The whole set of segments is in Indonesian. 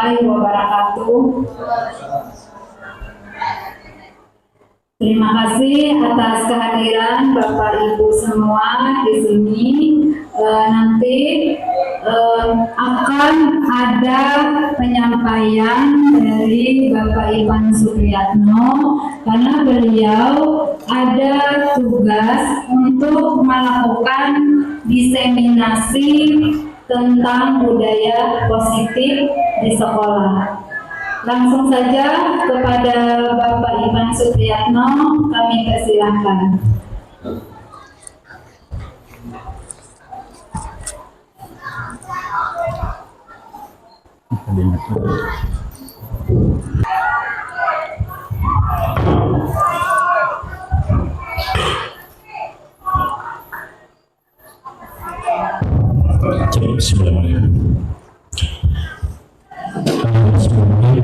warahmatullahi wabarakatuh. Terima kasih atas kehadiran Bapak Ibu semua di sini. Nanti akan ada penyampaian dari Bapak Ivan Supriyatno karena beliau ada tugas untuk melakukan diseminasi tentang budaya positif di sekolah. Langsung saja kepada Bapak Ivan Supriyatno kami persilahkan.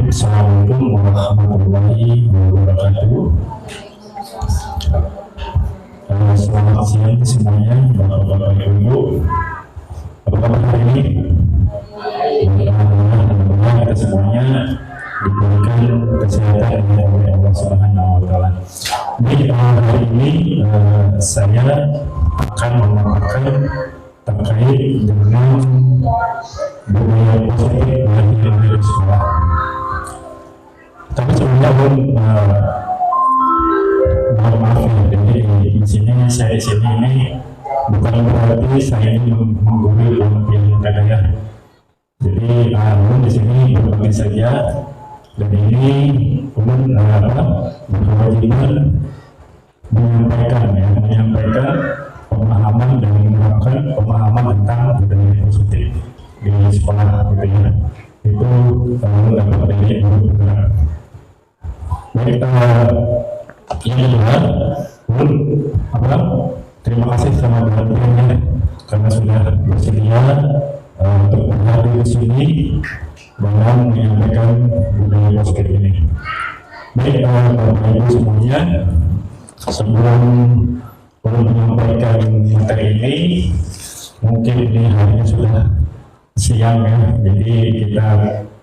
Assalamualaikum warahmatullahi wabarakatuh. Selamat siang semuanya, Bapak-bapak, Ibu. Apa kabar hari ini? Alhamdulillah kita semuanya diberikan kesehatan oleh Allah Subhanahu wa Ta'ala. Jadi hari ini saya akan memaparkan terkait dengan budaya positif bagi sekolah. Tapi sebelumnya mohon maaf ya, jadi di sini saya di sini ini bukan berarti saya ini menggurui pilkada ya. Jadi di sini berbagi saja, dan ini berkewajiban menyampaikan pemahaman dan menerapkan pemahaman tentang budaya positif di sekolah gitu ya. Itu dapat dari guru bergerak. Baik, yang kedua, terima kasih sama perhatiannya karena sudah bersedia untuk berhadir di sini dalam menyampaikan budaya positif ini. Baik, Bapak Ibu semuanya, sebelum menyampaikan materi ini, mungkin ini harinya sudah siang ya, jadi kita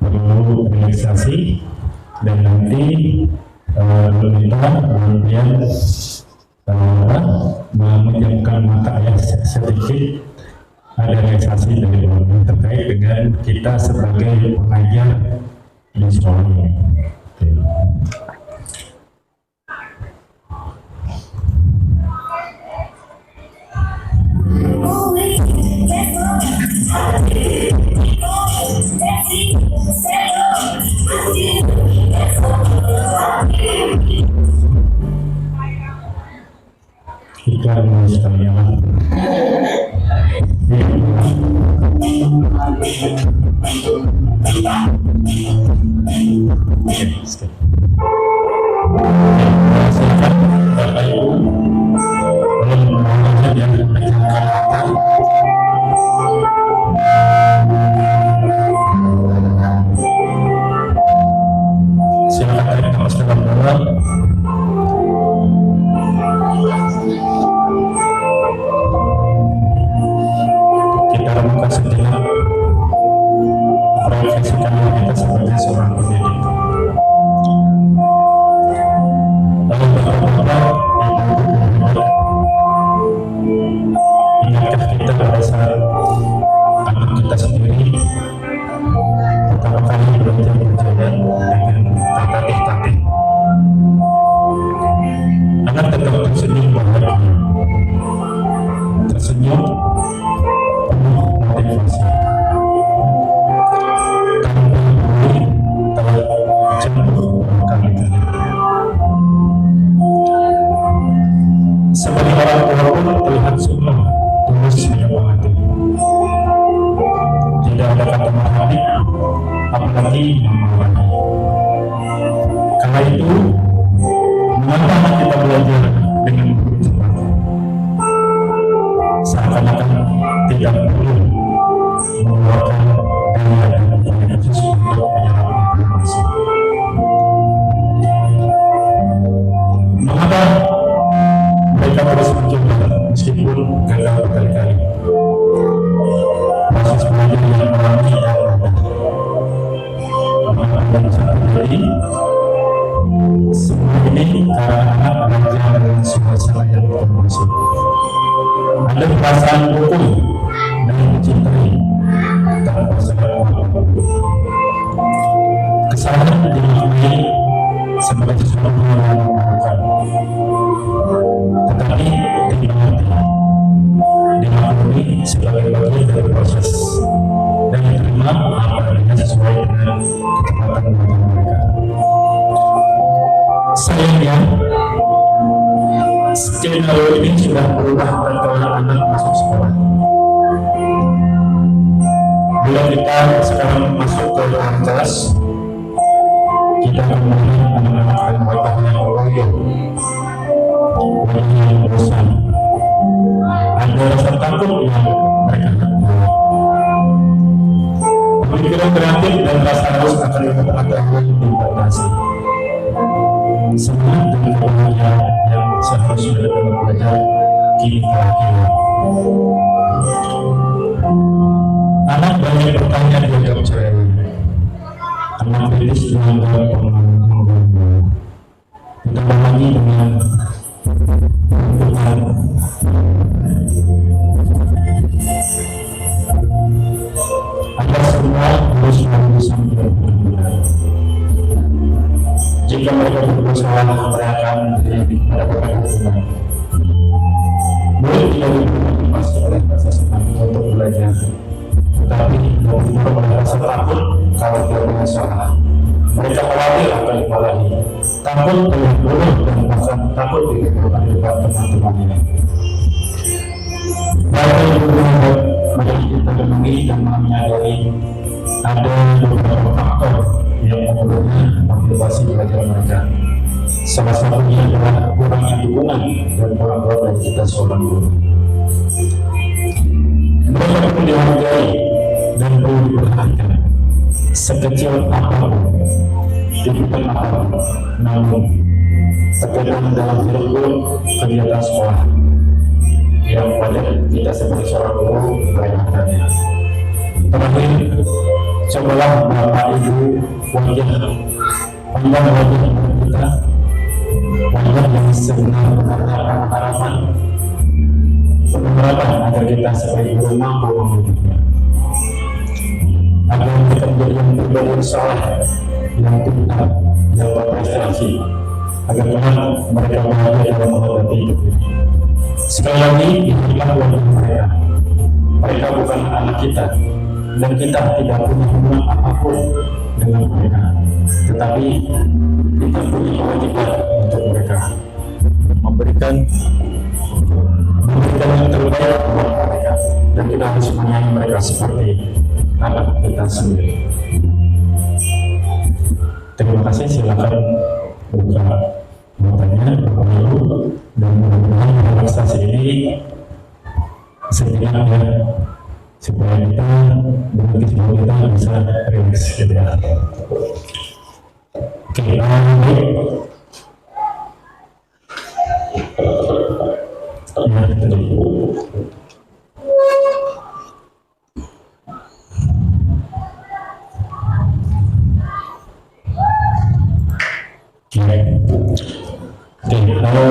perlu relaksasi dan nanti meminta kemudian menjamkan mata ya sedikit, ada relaksasi dari teman terkait dengan kita sebagai pengajar di sekolah ini. Iklan sekalian. tadi, semua ini karena anak belajar dengan suasana yang kondusif. Ada perasaan rukun dan mencintai tanpa sebab apapun. Kesalahan dimaknai sebagai sesuatu yang memalukan, tetapi dimaknai sebagai bagian dari proses dan diterima apa adanya sesuai dengan kecepatan buatan mereka. Sayangnya, skenario ini sudah berubah tatkala anak masuk sekolah. Bila kita sekarang masuk ke kelas, kita akan melihat anak-anak yang wajahnya loyo, wajahnya yang bosan. Ada rasa takut yang mereka hadapi. Pemikiran kreatif dan rasa haus akan pengetahuan dibatasi. Semangat dan kebahagiaan yang seharusnya dalam belajar kini telah hilang. Anak banyak bertanya di jawab cerewet. Anak kritis dianggap mengganggu. Ditambah lagi dengan agar semua harus menunggu sampai benar. Jika mereka berusaha, mereka akan mendapatkan hukuman. Murid tidak dimotivasi oleh rasa senang untuk belajar, tetapi benar merasa takut kalau dia salah. Mereka khawatir akan dimarahi, takut terbunuh dan bahkan takut dikumpulkan juga teman-temannya. Bahkan membuat mereka kita renungi dan menyadari ada beberapa faktor yang menurutnya motivasi belajar mereka. Salah satunya adalah kurangnya dukungan dan orang-orang dari kita seorang guru. Mereka perlu dihargai dan perlu diperhatikan sekecil apapun, kehidupan apapun, namun kegiatan dalam hidup pun kegiatan sekolah yang wajar kita sebagai seorang guru merayakannya. Terakhir, cobalah Bapak Ibu wajah pandang wajah kita, wajah yang sebenarnya harapan agar kita sebagai guru mampu mewujudnya, agar kita menjadi yang pribadi yang soleh, yang pintar, yang berprestasi, agar mereka bahagia dalam menghadapi hidup ini. Sekali lagi, inilah wajah mereka. Mereka bukan anak kita, dan kita tidak punya hubungan apapun dengan mereka, tetapi kita punya kewajiban untuk mereka, memberikan yang terbaik buat mereka, dan kita harus menyayangi mereka seperti anak kita sendiri. Terima kasih, silakan buka matanya, Bapak Ibu, dan mudah-mudahan relaksasi ini setidaknya supaya kita dengan kita bisa relax gitu ya. Oke, ya, tadi. Oke,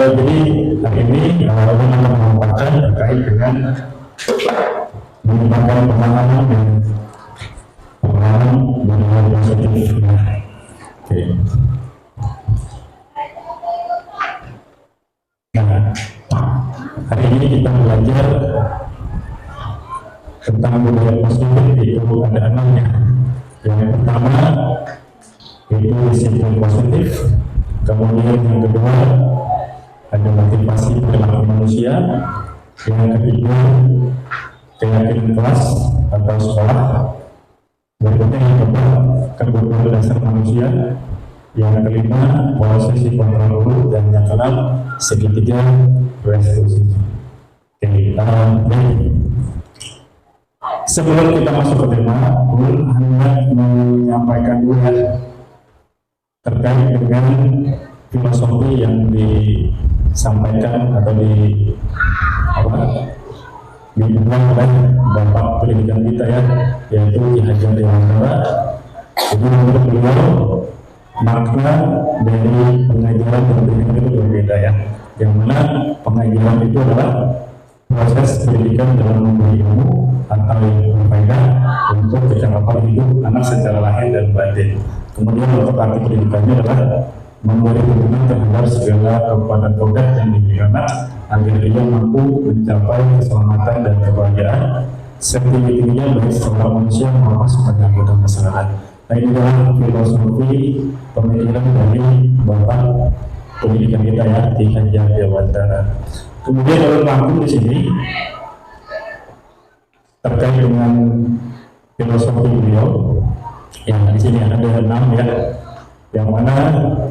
jadi hari ini aku mengembangkan terkait dengan mengembangkan pemahaman dan pengalaman dari hal positif. Oke. Nah, hari ini kita belajar tentang budaya positif, itu ada 6-nya. Yang pertama itu disiplin positif, kemudian yang kedua ada motivasi perilaku manusia, yang ketiga keyakinan kelas atau sekolah, berikutnya yang keempat kebutuhan dasar manusia, yang kelima posisi kontrol guru, dan yang keenam segitiga restitusi. Oke, sebelum kita masuk ke tema, Guru hendak menyampaikan dulu ya terkait dengan filosofi yang disampaikan atau dibilang oleh Bapak pendidikan kita ya, yaitu Ki Hajar Dewantara. Jadi menurut beliau, makna dari pengajaran dan pendidikan itu berbeda ya. Yang mana pengajaran itu adalah proses pendidikan dalam memberi ilmu atau yang berfaedah untuk kecakapan hidup anak secara lahir dan batin. Kemudian untuk arti pendidikannya adalah memberi dukungan terhadap segala kekuatan kodrat yang dimiliki anak agar ia mampu mencapai keselamatan dan kebahagiaan setinggi-tingginya bagi seorang manusia maupun sebagai anggota masyarakat. Nah, ini adalah filosofi pemikiran dari Bapak pendidikan kita ya, Ki Haji Dewantara. Kemudian dalam rangkum di sini terkait dengan filosofi beliau, yang di sini ada 6 ya, yang mana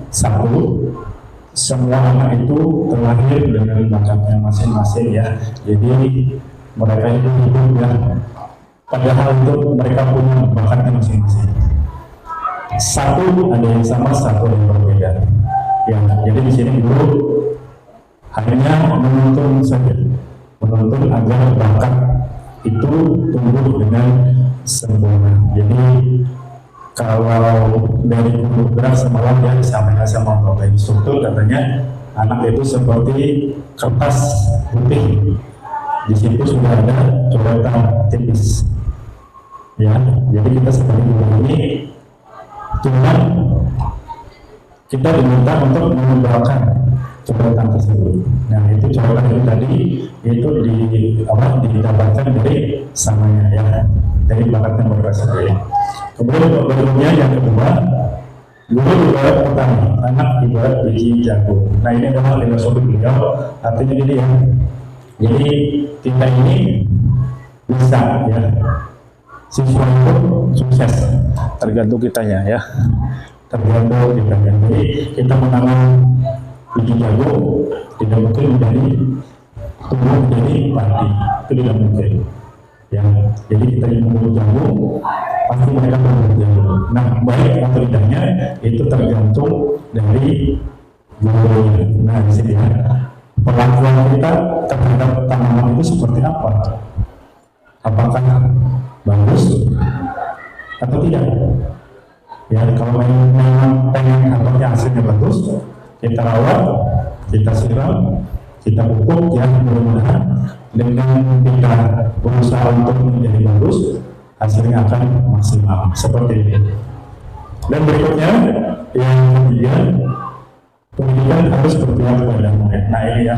1, semua anak itu terlahir dengan bakatnya masing-masing ya. Jadi mereka itu hidup ya, padahal itu mereka punya bakatnya masing-masing. 1 ada yang sama, 1 yang berbeda. Ya, jadi di sini dulu hanya menuntun saja, menuntun agar bakat itu tumbuh dengan sempurna. Jadi kalau dari guru gerak semalam ya disampaikan sama Bapak Instruktur, katanya anak itu seperti kertas putih, di situ sudah ada coretan tipis. Ya, jadi kita seperti guru ini, cuman kita diminta untuk mengembangkan coretan tersebut. Nah, itu coretan itu tadi itu didapatkan dari samanya ya, dari bakatnya mereka sendiri. Kemudian berikutnya yang kedua, guru ibarat petani, anak ibarat biji jagung. Nah, ini adalah filosofi beliau, artinya gini ya. Jadi kita ini bisa ya, siswa itu sukses tergantung kitanya ya, tergantung kitanya. Jadi kita menanam biji jagung tidak mungkin menjadi tumbuh menjadi padi, itu tidak mungkin ya. Jadi kita yang menumbuh jagung pasti mereka menumbuh jagung. Nah, baik atau tidaknya itu tergantung dari gurunya. Nah, di sini ya, perlakuan kita terhadap tanaman itu seperti apa? Apakah bagus atau tidak? Ya, kalau memang pengen hasilnya bagus, kita rawat, kita siram, kita pupuk ya, mudah-mudahan dengan kita berusaha untuk menjadi bagus, hasilnya akan maksimal seperti ini. Dan berikutnya yang ketiga, pendidikan harus berpihak kepada murid. Nah, ini ya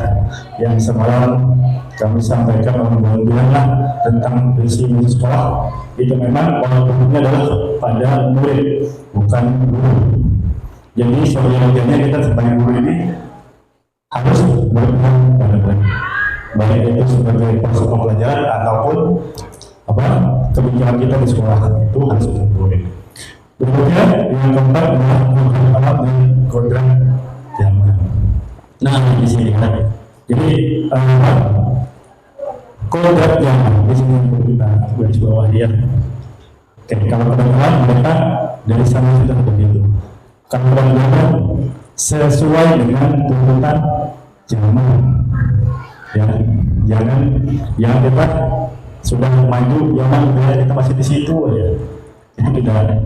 yang semalam kami sampaikan lah tentang visi misi sekolah, itu memang pendidikannya adalah pada murid, bukan guru. Jadi sebenarnya kita sebagai guru ini harus berpihak pada murid, baik itu sebagai proses pembelajaran ataupun kebijakan kita di sekolah itu harus murid. Berikutnya yang keempat adalah program alat dan kodrat zaman. Nah, di sini kan, jadi kodrat zaman di sini kita garis bawah dia. Oke, kalau kebetulan mereka dari sana sudah begitu. Kalau zaman sesuai dengan tuntutan zaman, ya, jangan kita sudah maju, zaman kita masih di situ aja. Itu tidak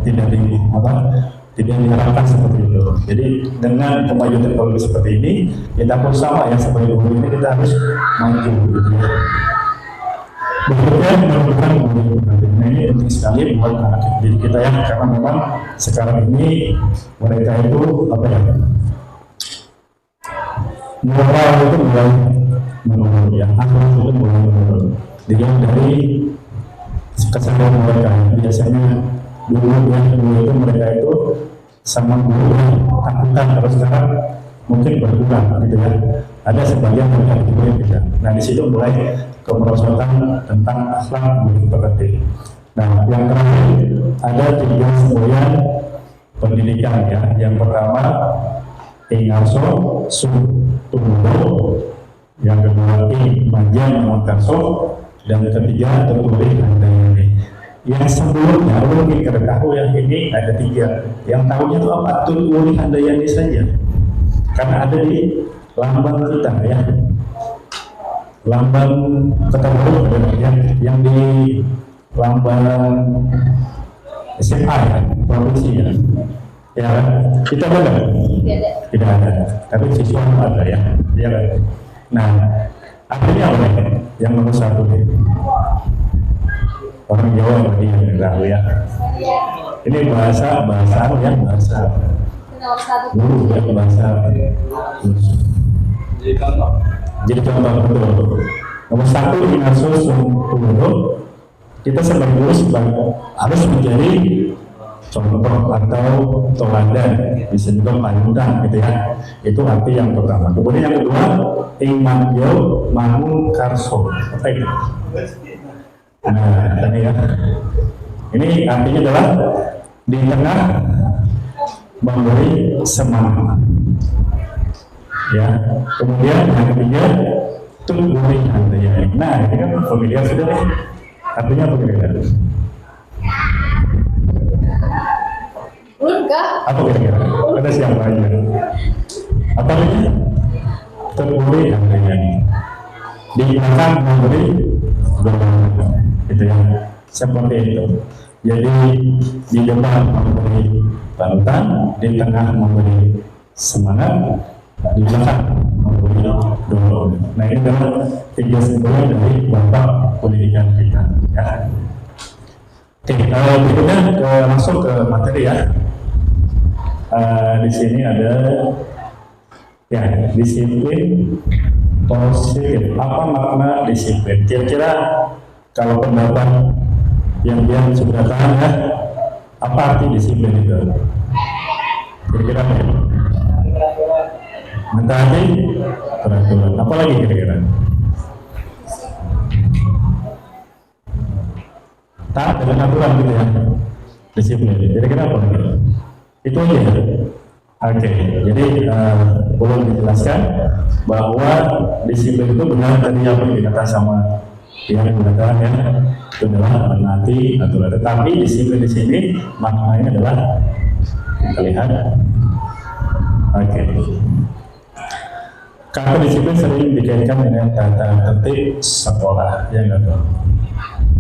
diharapkan seperti itu. Jadi dengan kemajuan teknologi seperti ini, kita pun sama ya, sebagai guru ini kita harus maju gitu ya. Berikutnya merupakan guru. Nah, ini penting sekali buat anak didik kita ya, karena memang sekarang ini mereka itu moral itu mulai menurun ya, akhlak itu mulai menurun. Dilihat dari kesadaran mereka, biasanya dulu itu mereka itu sama guru takutan, terus sekarang mungkin berkurang gitu ya. Ada sebagian mereka itu yang tidak. Nah, di situ mulai kemerosotan tentang akhlak budi pekerti. Nah, yang terakhir ada 3 semboyan pendidikan ya. Yang pertama Ingarso Sutunggo, yang kedua Majan Montarso, dan ketiga Tertulih Handayani. Yang sebelumnya Ulumi Keretahu yang ini ada 3. Yang tahunya itu apa? Tertulih Handayani saja, karena ada di lambang kita ya, lambang Ketabaru yang di lambang SMA ya, provinsi ya. Ya kan? Kita ada nggak? Tidak ada. Tapi siswa ada ya. Ya kan? Nah, artinya apa nih? Yang nomor satu nih. Orang Jawa berarti yang tahu ya. Ini bahasa ya, bahasa. Ya, bahasa. Jadi contoh betul. Nomor satu Inasus Sungkulo, kita sebagai guru harus menjadi contoh atau teladan, bisa juga panutan gitu ya. Itu arti yang pertama. Kemudian yang kedua, Ingmanyo Mangun Karso. Apa itu? Nah, tadi ya. Ini artinya adalah di tengah memberi semangat. Ya. Kemudian yang ketiga, tungguin artinya. Nah, ini kan familiar sudah nih. Artinya apa kira-kira? Apa kira-kira? Ada siapa aja? Apa ini? Tungguin artinya. Di belakang memberi doa. Itu yang seperti itu. Jadi di depan memberi panutan, di tengah memberi semangat, di belakang memberi doa. Nah, ini adalah tiga simbolan dari Bapak Pendidikan kita. Ya. Oke, berikutnya langsung ke materi ya. Di sini ada ya disiplin positif. Apa makna disiplin? Kira-kira kalau pendapat yang dia sudah tahu ya, apa arti disiplin itu? Kira-kira apa? Mentaati peraturan. Apa lagi kira-kira? Taat dengan aturan gitu ya. Disiplin. Kira-kira apa? Itu aja. Oke. Jadi perlu dijelaskan bahwa disiplin itu benar tadi apa yang dikatakan sama yang mengatakan ya, itu adalah menaati aturan. Tetapi disiplin di sini maknanya adalah kita lihat. Oke. Kata disiplin sering dikaitkan dengan tata tertib sekolah yang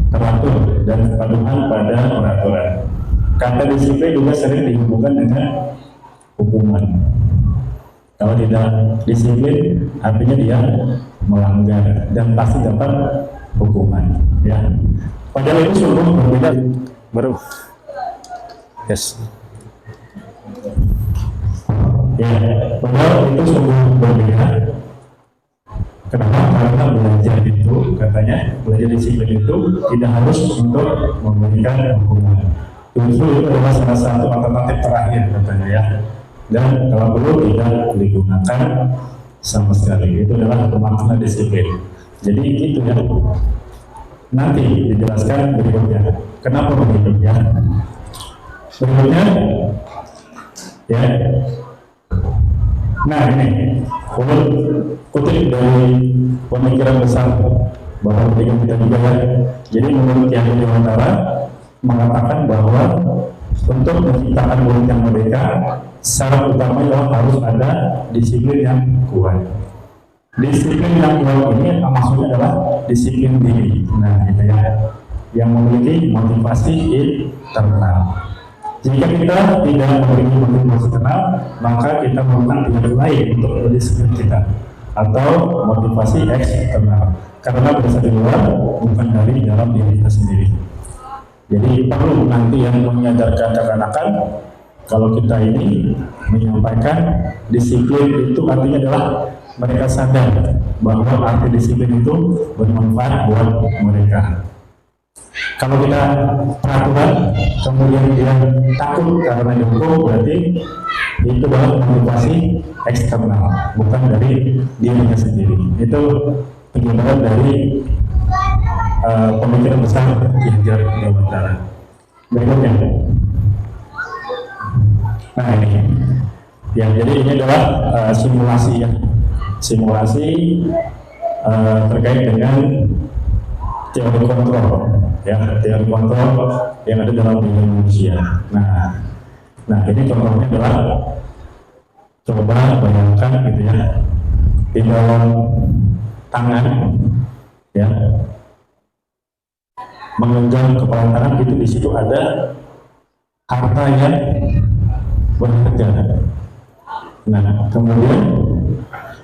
teratur dan kepatuhan pada peraturan. Kata disiplin juga sering dihubungkan dengan hukuman. Kalau tidak disiplin, artinya dia melanggar dan pasti dapat hukuman. Ya, padahal itu sungguh berbeda. Baru, yes. Ya, padahal itu sungguh berbeda. Kenapa? Karena belajar itu, katanya belajar disiplin itu tidak harus untuk memberikan hukuman. Justru itu adalah salah satu alternatif terakhir katanya ya. Dan kalau perlu tidak digunakan sama sekali. Itu adalah makna disiplin. Jadi itu ya. Nanti dijelaskan berikutnya. Kenapa berikutnya? Berikutnya ya. Nah ini kutip dari pemikiran besar bahwa pendidikan kita juga ya. Jadi menurut yang Dewantara mengatakan bahwa untuk menciptakan murid yang merdeka, syarat utama adalah harus ada disiplin yang kuat. Disiplin yang kuat ini maksudnya adalah disiplin diri. Nah, itu ya, yang memiliki motivasi internal. Jika kita tidak memiliki motivasi internal, maka kita melakukan pilihan lain untuk disiplin kita atau motivasi eksternal. Karena berasal dari luar, bukan dari dalam diri kita sendiri. Jadi perlu nanti yang menyadarkan kekanakan kalau kita ini menyampaikan disiplin itu artinya adalah mereka sadar bahwa arti disiplin itu bermanfaat buat mereka. Kalau kita peraturan kemudian dia takut karena dihukum, berarti itu adalah motivasi eksternal, bukan dari dirinya sendiri. Itu penjelasan dari pemikiran besar Ki Hajar Dewantara. Berikutnya. Nah ini, ya jadi ini adalah simulasi ya, simulasi terkait dengan teori kontrol, ya teori kontrol yang ada dalam diri manusia. Nah ini contohnya adalah coba bayangkan gitu ya, di dalam tangan ya. Menggenggam kepala tangan itu di situ ada harta yang berharga. Nah, kemudian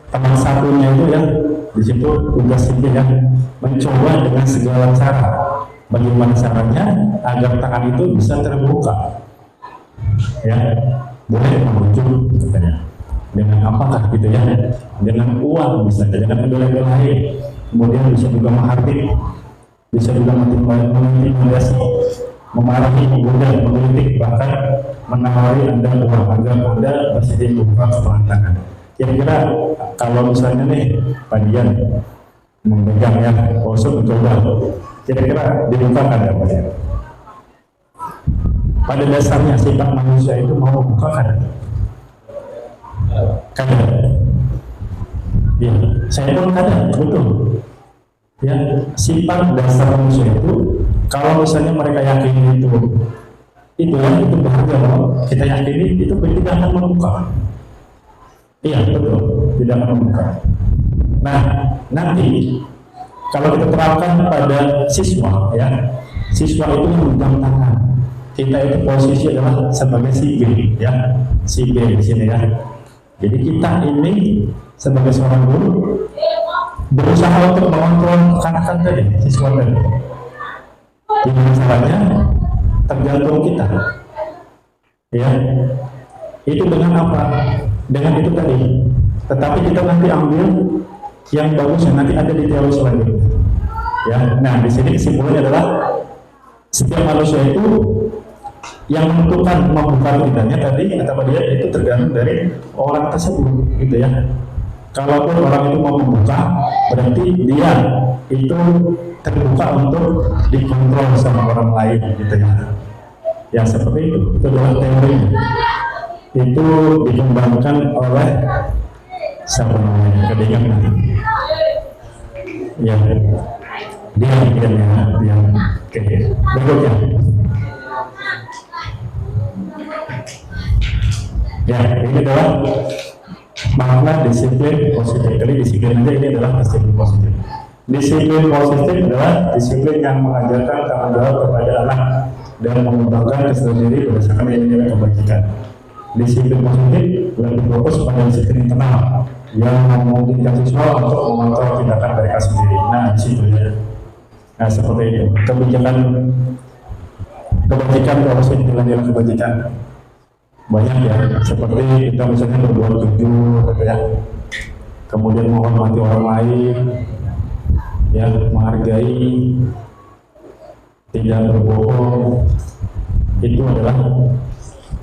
teman satunya itu ya, di situ tugasnya ya mencoba dengan segala cara. Bagaimana caranya agar tangan itu bisa terbuka? Ya, boleh merujuk katanya. Dengan apakah gitu ya? Dengan uang bisa, dengan embel-embel lain. Kemudian bisa juga menghardik, bisa juga mengintimidasi, memarahi, kemudian mengkritik, bahkan menawari Anda uang agar Anda bersedia membuka tangan. Kira-kira kalau misalnya nih Pak Dian memegang ya, Oso mencoba, kira-kira dibukakan ya Pak Dian? Pada dasarnya sifat manusia itu mau membukakan. Kadang, ya, saya pun kadang betul. Ya, sifat dasar manusia itu, kalau misalnya mereka yakini itu berharga, kita yakini itu tidak akan membuka. Iya betul, tidak akan membuka. Nah, nanti kalau kita terapkan pada siswa, ya, siswa itu memegang tangan. Kita itu posisi adalah sebagai si B, ya, si B di sini ya. Jadi kita ini sebagai seorang guru berusaha untuk mengontrol anak-anak tadi, siswa tadi. Gimana caranya? Tergantung kita. Ya, itu dengan apa? Dengan itu tadi. Tetapi kita nanti ambil yang bagusnya, nanti ada di teori selanjutnya. Ya, nah di sini kesimpulannya adalah setiap manusia itu yang menentukan membuka lidahnya tadi kata dia itu tergantung dari orang tersebut, gitu ya. Kalaupun orang itu mau membuka, berarti dia itu terbuka untuk dikontrol sama orang lain, gitu ya. Ya seperti itu adalah teori. Itu dikembangkan oleh siapa namanya? Kedekan nanti. Ya, dia yang berikutnya. Ya, ini adalah makna disiplin positif. Jadi disiplin aja ini adalah disiplin positif. Disiplin positif adalah disiplin yang mengajarkan tanggung jawab kepada anak dan mengembangkan kesadaran diri berdasarkan nilai-nilai kebajikan. Disiplin positif lebih fokus pada disiplin internal yang memungkinkan siswa untuk mengontrol tindakan mereka sendiri. Nah, di situ ya. Nah, seperti itu. Kebajikan harus nilai-nilai kebajikan. Banyak ya, seperti kita misalnya berbuat jujur, gitu ya. Kemudian menghormati orang lain, ya, menghargai, tidak berbohong, itu adalah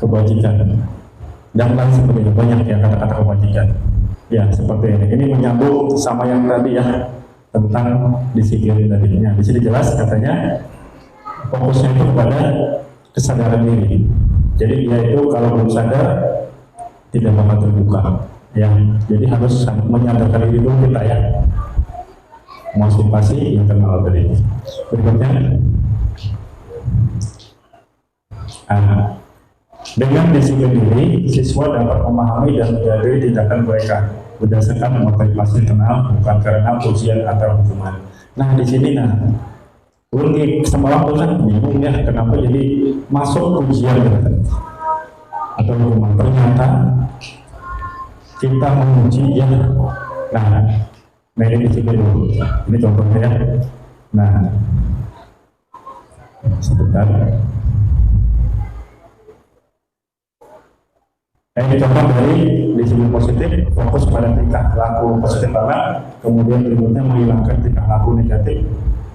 kebajikan. Dan lain sebagainya, banyak ya kata-kata kebajikan. Ya seperti ini. Ini menyambung sama yang tadi ya tentang disiplin tadinya. Di sini jelas katanya fokusnya itu kepada kesadaran diri. Jadi dia itu kalau belum sadar tidak bakal terbuka. Ya, jadi harus menyadarkan diri dulu kita ya. Motivasi internal tadi. Berikutnya, dengan disiplin diri, siswa dapat memahami dan menyadari tindakan mereka berdasarkan motivasi internal, bukan karena ujian atau hukuman. Nah di sini unik, semalam tuh kan bingung ya kenapa jadi masuk ujian atau hukuman. Ternyata kita menguji ya. Nah ini disiplin dulu. Ini contohnya ya. Nah sebentar. Ini contoh dari disiplin positif, fokus pada tingkah laku positif anak, kemudian berikutnya menghilangkan tingkah laku negatif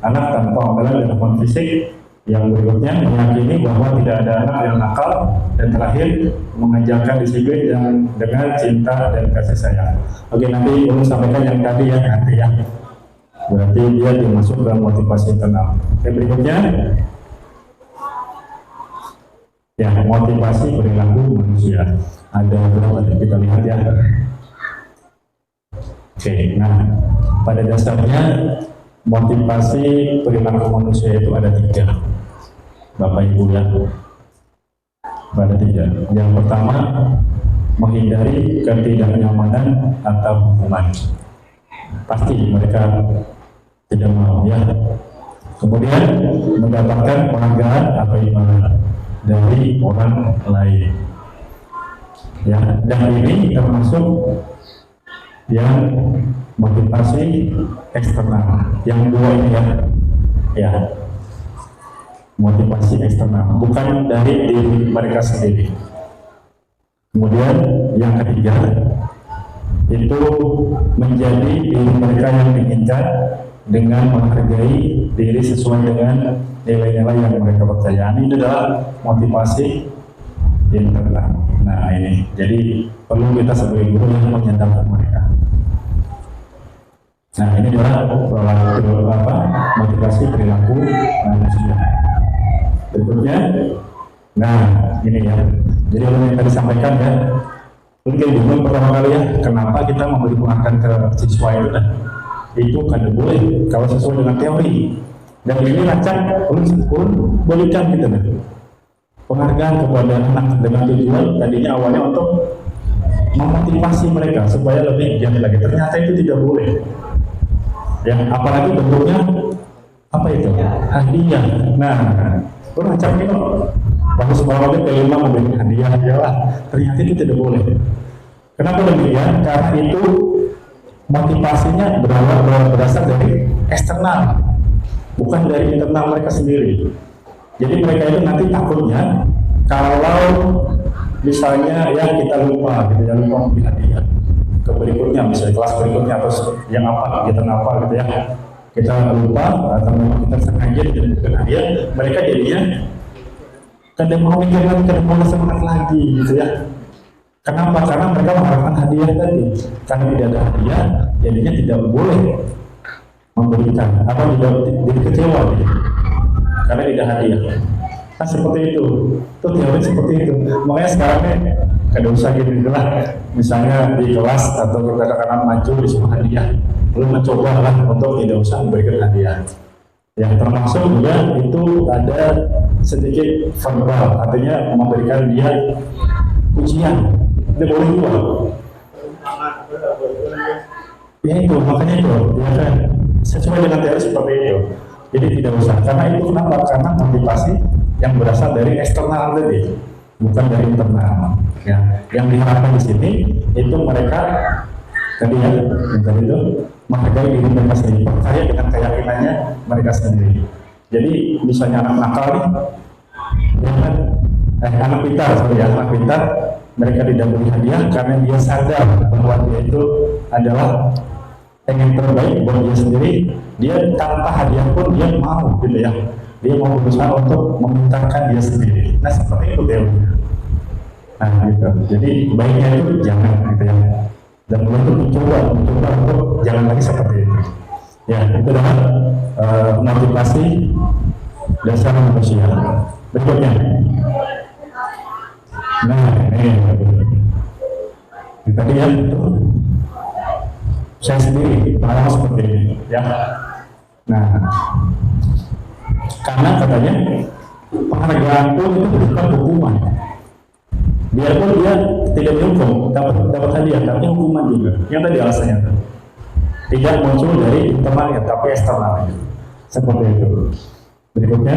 anak tanpa membalas gangguan fisik. Yang berikutnya meyakini bahwa tidak ada anak yang nakal, dan terakhir mengajarkan disiplin yang dengan cinta dan kasih sayang. Oke, nanti belum sampaikan yang tadi ya nanti ya. Berarti dia dimasuk dalam motivasi internal. Oke, berikutnya ya motivasi perilaku manusia. Ada berapa kita lihat ya. Oke, nah pada dasarnya motivasi perilaku manusia itu ada 3, Bapak Ibu ya. Ada 3. Yang pertama, menghindari ketidaknyamanan atau hukuman. Pasti mereka tidak mau ya. Kemudian mendapatkan penghargaan atau imbalan dari orang lain. Ya, dan ini termasuk yang motivasi eksternal. Yang dua ini ya motivasi eksternal, bukan dari diri mereka sendiri. Kemudian yang ketiga itu menjadi diri mereka yang diinginkan dengan menghargai diri sesuai dengan nilai-nilai yang mereka percaya. Ini adalah motivasi internal. Nah ini, jadi perlu kita sebagai guru yang menyenangkan mereka. Nah ini adalah motivasi perilaku manusia. Berikutnya, nah ini ya. Jadi yang tadi sampaikan ya, mungkin bingung pertama kali ya, kenapa kita memberi penghargaan ke siswa itu kan? Itu kan boleh kalau sesuai dengan teori. Dan ini rancang pun berikan gitu kan. Penghargaan kepada anak dengan tujuan tadinya awalnya untuk memotivasi mereka supaya lebih giat lagi. Ternyata itu tidak boleh. Ya, apalagi bentuknya apa itu? Hadiah. Nah, rancang ini bagus banget kelima memberikan hadiah lah. Ternyata itu tidak boleh. Kenapa demikian? Karena itu motivasinya berasal dari eksternal, bukan dari internal mereka sendiri. Jadi mereka itu nanti takutnya kalau misalnya ya kita lupa gitu ya, lupa memberi hadiah ke berikutnya, misalnya kelas berikutnya atau yang apa kita gitu ya, kita lupa atau memang kita sengaja tidak memberikan hadiah, mereka jadinya kadang mau mikir lagi, kadang mau semangat lagi gitu ya. Kenapa? Karena mereka mengharapkan hadiah tadi. Karena tidak ada hadiah, jadinya tidak boleh memberikan. Apa tidak kecewa gitu. Karena tidak hadiah. Kan seperti itu. Itu teori seperti itu. Makanya sekarang kada usah gitu lah. Misalnya di kelas atau kadang-kadang maju disuruh hadiah, belum mencoba lah untuk tidak usah memberikan hadiah. Yang termasuk juga itu ada sedikit verbal, artinya memberikan dia pujian. Dia boleh juga. Ya itu, makanya itu, ya kan, sesuai dengan teori seperti itu. Jadi tidak usah, karena itu kenapa? Karena motivasi yang berasal dari eksternal tadi, bukan dari internal. Ya, yang diharapkan di sini itu mereka tadi ya, yang tadi itu menghargai diri mereka sendiri, percaya dengan keyakinannya mereka sendiri. Jadi misalnya anak nakal nih, ya kan, anak pintar, mereka tidak beri hadiah karena dia sadar bahwa dia itu adalah yang terbaik buat dia sendiri. Dia tanpa hadiah pun dia mau gitu ya, dia mau berusaha untuk memintarkan dia sendiri. Nah seperti itu teorinya. Nah gitu, jadi baiknya itu jangan gitu ya, dan untuk mencoba untuk jangan lagi seperti itu. Ya itu adalah motivasi dasar manusia. Berikutnya, nah ini tadi ya, saya sendiri pengalaman seperti ini ya. Nah, karena katanya penghargaan pun itu bukan hukuman. Biarpun dia tidak dihukum, dapat hadiah, tapi hukuman juga. Yang tadi alasannya tidak muncul dari internalnya, tapi eksternalnya. Seperti itu. Berikutnya,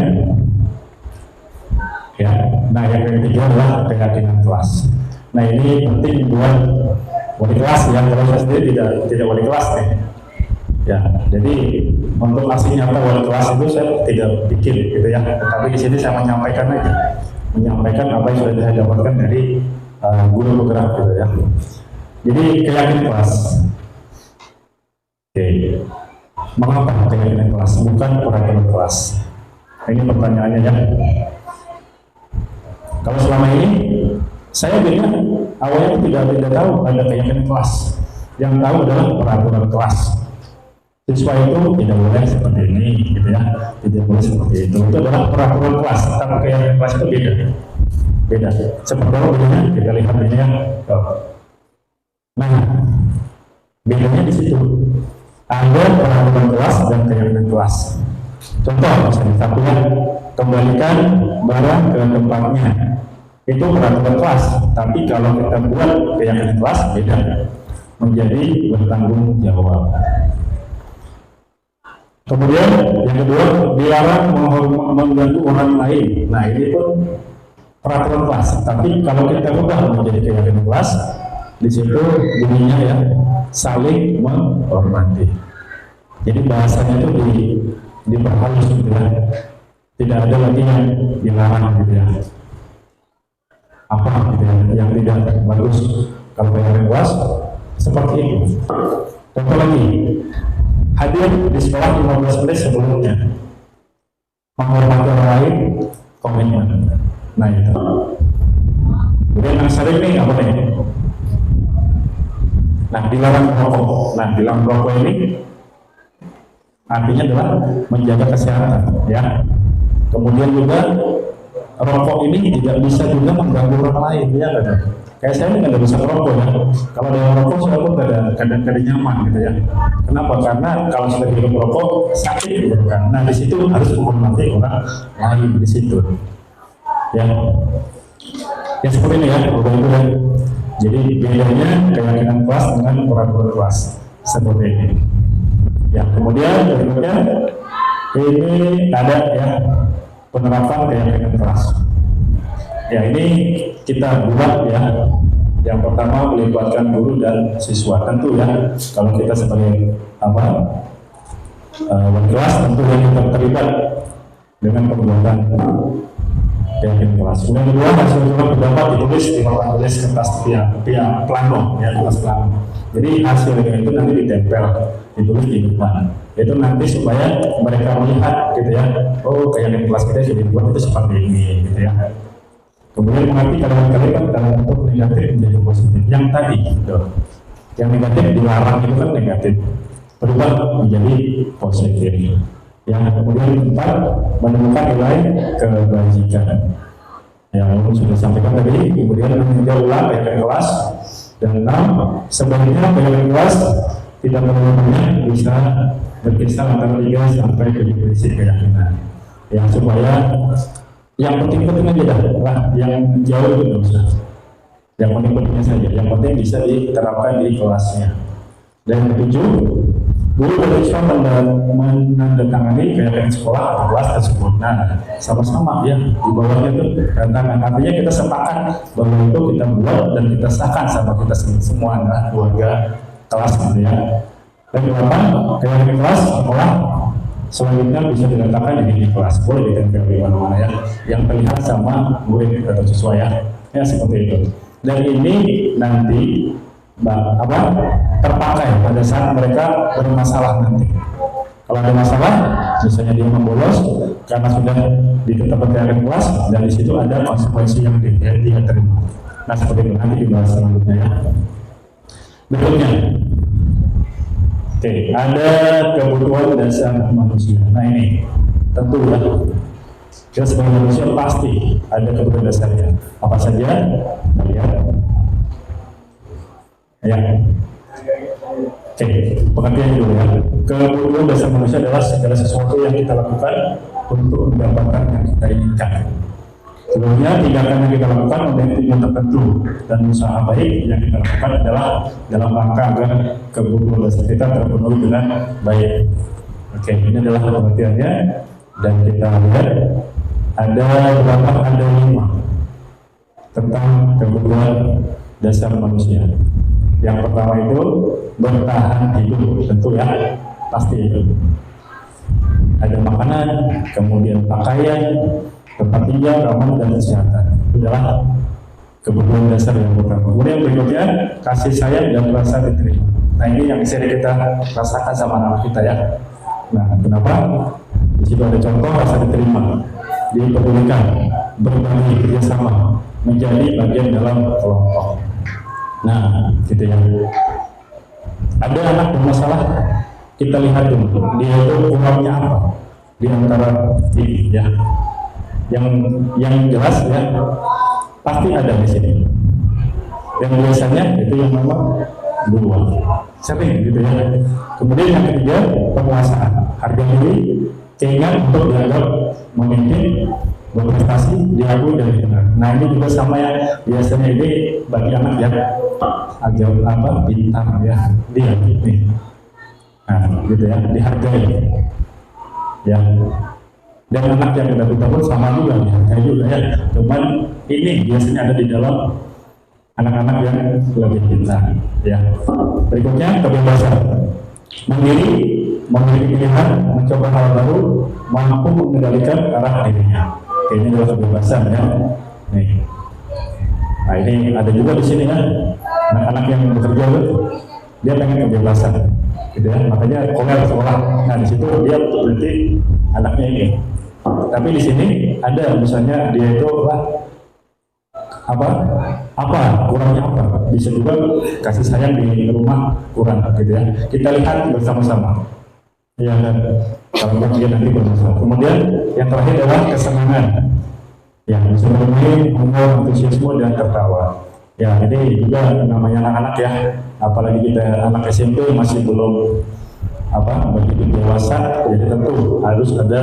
ya. Nah, yang ketiga adalah keyakinan kelas. Nah, ini penting buat wali kelas ya. Kalau saya sendiri tidak wali kelas nih. Ya, jadi untuk aksi nyata wali kelas itu saya tidak bikin gitu ya. Tapi di sini saya menyampaikan apa yang sudah saya dapatkan dari guru bergerak gitu ya. Jadi keyakinan kelas. Oke. Mengapa keyakinan kelas bukan peraturan kelas? Ini pertanyaannya ya. Kalau selama ini saya bilang awalnya tidak tahu ada keyakinan kelas. Yang tahu adalah peraturan kelas. Siswa itu tidak boleh seperti ini, gitu ya. Tidak boleh seperti itu. Itu adalah peraturan kelas. Tapi keyakinan kelas itu beda. Seperti apa bedanya? Kita lihat ini ya. Nah, bedanya di situ. Ada peraturan kelas dan keyakinan kelas. Contoh misalnya satunya kembalikan barang ke tempatnya. Itu peraturan kelas. Tapi kalau kita buat keyakinan kelas beda. Menjadi bertanggung jawab. Kemudian yang kedua, dilarang mengganggu orang lain. Nah ini pun peraturan kelas. Tapi kalau kita ubah menjadi keyakinan kelas, di situ bunyinya ya saling menghormati. Jadi bahasanya itu diperhalus gitu ya. Tidak ada lagi yang dilarang gitu ya. Apa gitu ya, yang tidak bagus kalau keyakinan kelas seperti itu. Contoh lagi, hadir di sekolah 15 menit sebelumnya, menghormati orang lain, komitmen. Nah itu. Kemudian yang sering nih apa nih? Nah, dilarang merokok. Nah, dilarang merokok ini artinya adalah menjaga kesehatan, ya. Kemudian juga rokok ini tidak bisa juga mengganggu orang lain, ya kan? Kayak saya ini nggak bisa merokok ya. Kalau ada merokok, saya pun kadang-kadang nyaman gitu ya. Kenapa? Karena kalau sudah hidup merokok sakit gitu kan. Nah di situ harus menghormati orang lain di situ. Ya seperti ini ya, ya. Jadi bedanya keyakinan kelas dengan peraturan kelas seperti ini. Ya kemudian berikutnya ini ada ya penerapan keyakinan kelas. Ya ini kita buat ya. Yang pertama melibatkan guru dan siswa. Tentu ya kalau kita sebagai wali kelas tentu kita terlibat dengan pembuatan keyakinan kelas. Kemudian kedua hasil pendapat ditulis di papan tulis kertas pihak plano ya kertas plano. Jadi hasilnya itu nanti ditempel ditulis di depan. Itu nanti supaya mereka melihat gitu ya. Oh keyakinan kelas kita jadi dibuat itu seperti ini gitu ya. Kemudian mengerti kalimat-kalimat dalam bentuk negatif menjadi positif. Yang tadi, gitu. Yang negatif dilarang itu kan negatif, berubah menjadi positif. Yang kemudian keempat menemukan nilai kebajikan. Yang sudah sampaikan tadi. Kemudian meninjau ulang keyakinan kelas. Dan 6 sebaliknya keyakinan kelas tidak menemukannya bisa berkisar antara 3 sampai 7 prinsip keyakinan. Yang supaya yang penting-penting aja dah, yang jauh itu nggak usah. Yang penting-pentingnya saja, yang penting bisa diterapkan di kelasnya. Dan yang ketujuh, guru dan siswa menandatangani keyakinan sekolah atau kelas tersebut. Nah, sama-sama ya di bawahnya itu tantangan. Artinya kita sepakat bahwa itu kita buat dan kita sahkan sama kita semua adalah keluarga kelas gitu ya. Dan delapan, keyakinan kelas sekolah selanjutnya bisa diletakkan di kelas, boleh ditempel di mana-mana ya, yang terlihat sama murid atau siswa ya seperti itu. Dan ini nanti terpakai pada saat mereka bermasalah nanti. Kalau ada masalah, misalnya dia membolos karena sudah ditetapkan keyakinan kelas dan di situ ada konsekuensi yang dia terima. Nah seperti itu nanti dibahas selanjutnya ya. Berikutnya. Oke, ada kebutuhan dasar manusia. Nah ini tentu ya, kita sebagai manusia pasti ada kebutuhan dasarnya. Apa saja? Nah, ya. Oke, pengertian dulu ya. Kebutuhan dasar manusia adalah segala sesuatu yang kita lakukan untuk mendapatkan yang kita inginkan. Sebelumnya tindakan yang kita lakukan memiliki tujuan tertentu dan usaha baik yang kita lakukan adalah dalam rangka agar kebutuhan dasar kita terpenuhi dengan baik. Oke, ini adalah pengertiannya dan kita lihat ada 5 tentang kebutuhan dasar manusia. Yang pertama itu bertahan hidup, tentu ya pasti itu. Ada makanan, kemudian pakaian, tempat tinggal, aman dan kesehatan. Itu adalah kebutuhan dasar yang pertama. Kemudian berikutnya kasih sayang dan rasa diterima. Nah ini yang sering kita rasakan sama anak kita ya. Nah kenapa? Di situ ada contoh rasa diterima, dipedulikan, berbagi, kerjasama, menjadi bagian dalam kelompok. Nah gitu ya. Ada anak bermasalah, kita lihat dulu dia itu kurangnya apa di antara ini ya. Yang jelas ya pasti ada di sini. Yang biasanya itu yang memang 2 sering gitu ya. Kemudian yang ketiga penguasaan, harga diri, keinginan untuk dianggap memimpin, berprestasi, diakui dan dikenal. Nah ini juga sama ya, biasanya ini bagi anak yang agak bintang ya dia nih. Nah gitu ya, dihargai ya. Dan anak yang udah pintar pun sama juga ya, kayak juga ya. Cuman ini biasanya ada di dalam anak-anak yang lebih pintar. Ya. Berikutnya kebebasan. Mandiri, memiliki pilihan, mencoba hal baru, mampu mengendalikan arah dirinya. Oke, ini adalah kebebasan ya. Nih. Nah ini ada juga di sini ya, anak-anak yang bekerja dia pengen kebebasan, gitu ya. Makanya komer sekolah. Nah di situ dia berarti anaknya ini. Tapi di sini ada misalnya dia itu apa kurangnya apa, bisa juga kasih sayang di rumah kurang, gitu ya. Kita lihat bersama-sama. Ya kan, kalau bagian nanti bersama. Kemudian yang terakhir adalah kesenangan. Ya, bisa bermain, humor, antusiasme, dan tertawa. Ya, ini juga namanya anak-anak ya. Apalagi kita anak SMP masih belum begitu dewasa, jadi tentu harus ada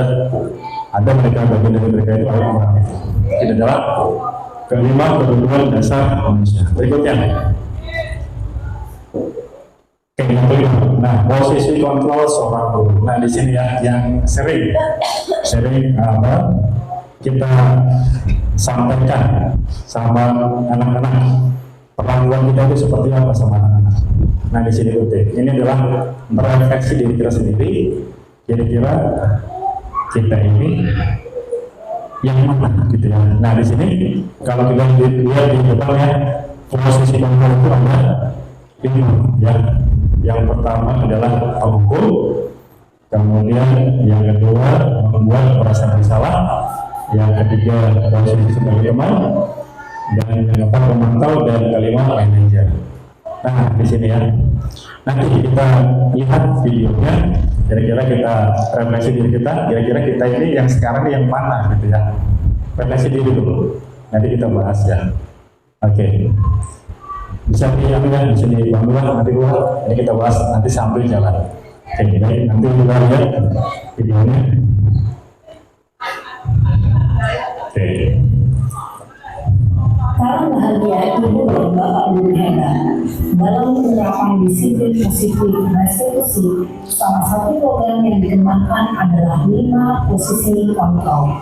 mereka, bagian dari mereka itu orang-orang itu. Ini adalah kelima kebutuhan dasar manusia. Berikutnya. Oke, yang kelima. Nah, posisi kontrol seorang guru. Nah, di sini ya yang sering kita sampaikan sama anak-anak, perlakuan kita itu seperti apa sama anak-anak. Nah di sini penting. Ini adalah merefleksi diri kita sendiri. Kira-kira kita ini yang mana gitu ya. Nah di sini kalau kita lihat di depannya posisi kontrol itu ada ini ya. Yang pertama adalah penghukum, kemudian yang kedua membuat perasaan bersalah, yang ketiga posisi sebagai teman, dan yang keempat pemantau, dan kelima manajer. Nah di sini ya, nanti kita lihat videonya, kira-kira kita refleksi diri kita, kira-kira kita ini yang sekarang yang mana gitu ya, refleksi diri dulu, nanti kita bahas ya. Oke. Bisa diambil, bisa diambil, nanti ini kita bahas nanti sambil jalan. Oke, baik, nanti kita lihat videonya. Para bahagia ibu dan bapak guru hebat dalam menerapkan disiplin positif restitusi. Salah satu program yang dikembangkan adalah 5 posisi kontrol.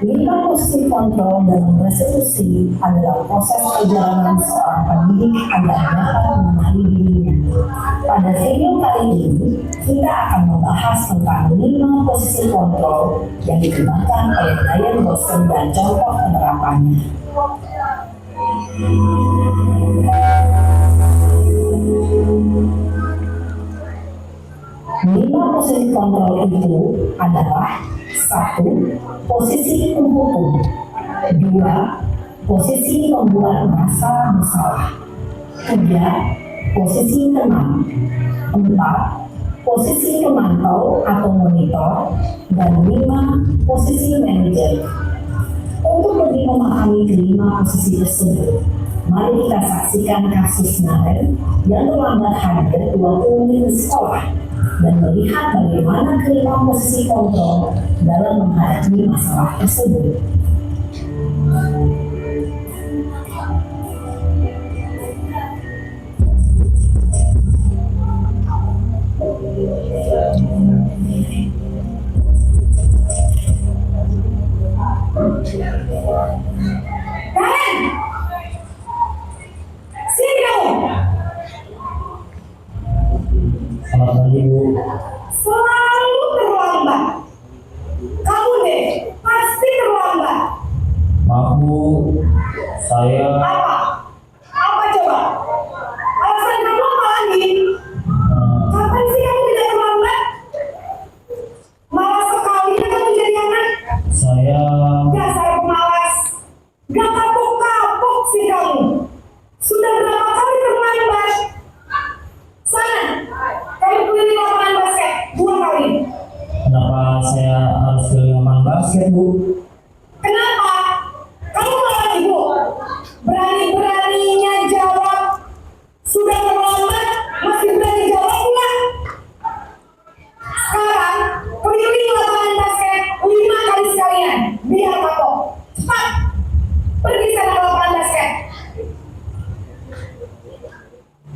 5 posisi kontrol dalam restitusi adalah proses perjalanan seorang pendidik agar dapat mengenali dirinya. Pada video kali ini, kita akan membahas tentang 5 posisi kontrol yang dikembangkan oleh Ryan Boston dan contoh penerapannya. 5 posisi kontrol itu adalah 1. Posisi penghukum, 2. Posisi membuat merasa bersalah, 3. Posisi teman, 4. Posisi pemantau atau monitor, dan 5. Posisi manajer. Untuk lebih memahami kelima posisi tersebut, mari kita saksikan kasus Naren yang terlambat hadir 20 menit di sekolah dan melihat bagaimana kelima posisi kontrol dalam menghadapi masalah tersebut. Selamat pagi, Bu. Selalu terlambat. Kamu deh, pasti terlambat. Maaf, Bu. Saya Apa? Apa coba? Alasan kamu apa lagi? Kapan sih kamu tidak terlambat? Malas sekali ya kamu jadi anak. saya Dasar pemalas. Gak kapok-kapok sih kamu. Sudah berapa kali terlambat? Sana, kamu keliling lapangan basket 2 kali. kenapa saya harus ke lapangan basket, Bu? Kenapa? Kamu malah ibu. Berani-beraninya jawab. Sudah terlambat, masih berani jawab enggak? Sekarang, keliling lapangan basket 5 kali sekalian. Biar kapok. Cepat. Pergi sana ke lapangan basket.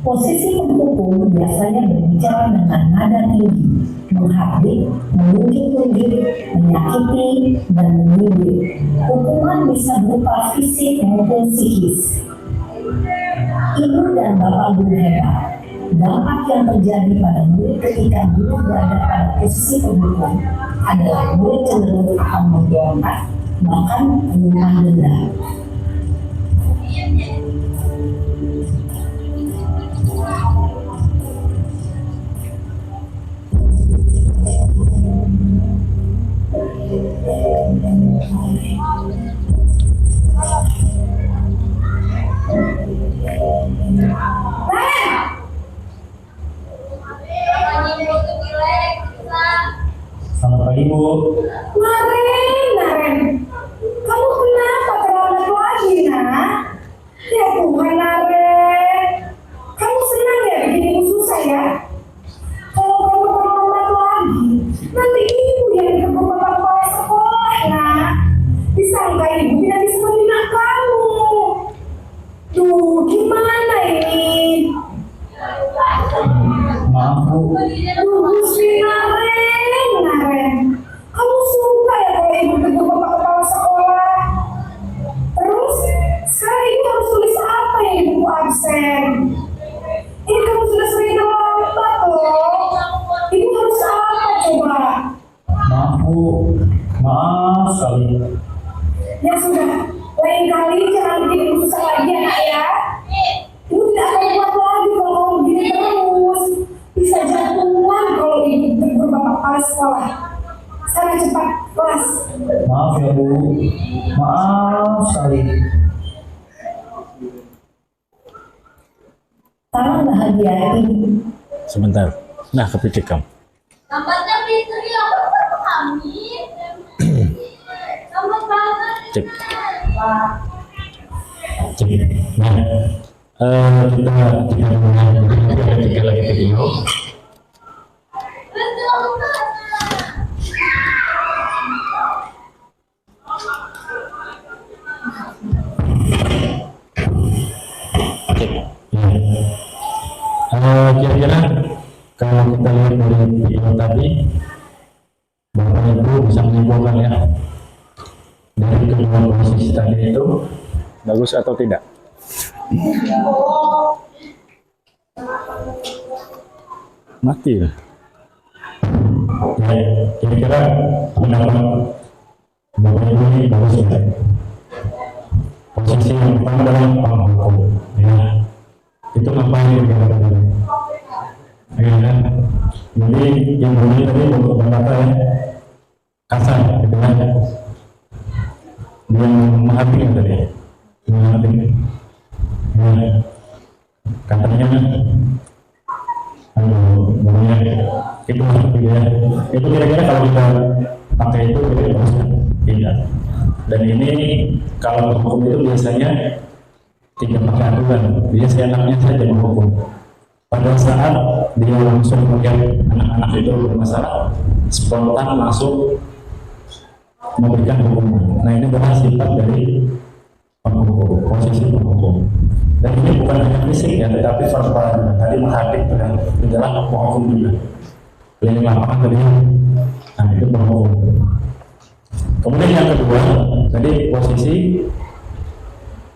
Posisi penghukum biasanya berbicara dengan nada tinggi, menghardik, menunjuk-nunjuk, menyakiti, dan menyindir. Hukuman bisa berupa fisik maupun psikis. Ibu dan bapak guru hebat. Dampak yang terjadi pada murid ketika guru berada pada posisi penghukum adalah murid cenderung akan memberontak, bahkan mengumumkan denda. Selamat pagi, Bu. Naren, kamu kenapa terlambat lagi, nak? Ya Tuhan, Naren, kamu senang ya bikin ibu susah ya? Kalau kamu terlambat lagi, nanti ibu yang ditegur bapak kepala sekolah, nak. Disangka ibu tidak bisa membina kamu. Tuh, gimana ini? Maaf, Bu. Gusti Naren, kamu suka ya kalau ibu tegur bapak kepala sekolah? Terus, sekarang ibu harus tulis apa ya ibu absen? Ini kamu sudah sering terlambat loh. Ibu harus apa coba? Maaf, Bu. Maaf sekali. Ya sudah, lain kali jangan bikin ibu susah lagi ya nak ya. Ibu tidak akan kuat lagi kalau kamu begini terus. Bisa jatuhan kalau ibu tegur bapak kepala sekolah. Sana cepat kelas. Maaf ya, Bu. Maaf sekali. Tolong bahagiain. Sebentar. Nah, kepicik kamu. Nampaknya Fitri aku kami. Selamat banget. Cek. Cek. Nah, kita mulai. Jadi ada 3 lagi video. Betul. Cek. Kira-kira kalau kita lihat dari video tadi, Bapak Ibu bisa menyimpulkan ya dari kedua posisi tadi itu bagus atau tidak? Mati ya. Kira-kira pendapat Bapak Ibu ini bagus ya. Posisi yang pertama adalah penghukum ya. Itu ngapain kira-kira? Ya kan? Jadi yang bunyi tadi untuk berkata ya kasar gitu kan. Dia menghati tadi. Menghati. Ya. Katanya bunyinya itu ya. Itu kira-kira kalau kita pakai itu kira-kira bagusnya tidak. Dan ini kalau hukum itu biasanya tidak pakai aturan, dia seenaknya saja menghukum. Pada saat dia langsung melihat anak-anak itu bermasalah, spontan langsung memberikan hukuman. Nah, ini adalah sifat dari penghukum, posisi penghukum. Dan ini bukan hanya fisik ya, tetapi verbal. Tadi menghadik di dalam penghukum juga. Keliling lapangan tadi, nah itu penghukum. Kemudian yang kedua, tadi posisi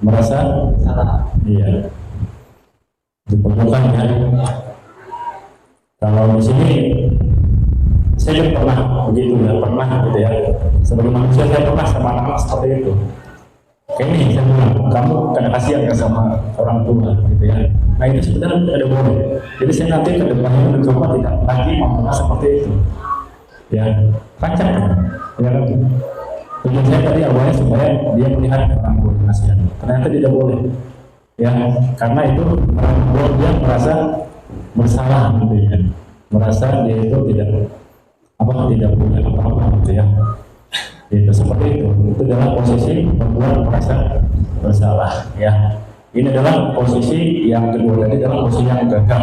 merasa salah. Iya. Diperlukan ya. Kalau di sini saya pernah begitu ya, pernah gitu ya. Sebagai manusia saya pernah sama anak seperti itu. Kayaknya saya bilang, kamu kena kasihan kan sama orang tua gitu ya. Nah itu sebenarnya ada boleh. Jadi saya nanti ke depannya mencoba tidak lagi menggunakan seperti itu. Ya, rancak kan? Ya kan? Tujuan saya tadi awalnya supaya dia melihat orang tua kasihan. Ternyata tidak boleh. Ya, karena itu orang tua dia merasa bersalah gitu ya. Merasa dia itu tidak punya apa-apa gitu ya. Itu seperti itu. Itu adalah posisi membuat merasa bersalah ya. Ini adalah posisi yang kedua, tadi adalah posisi yang gagal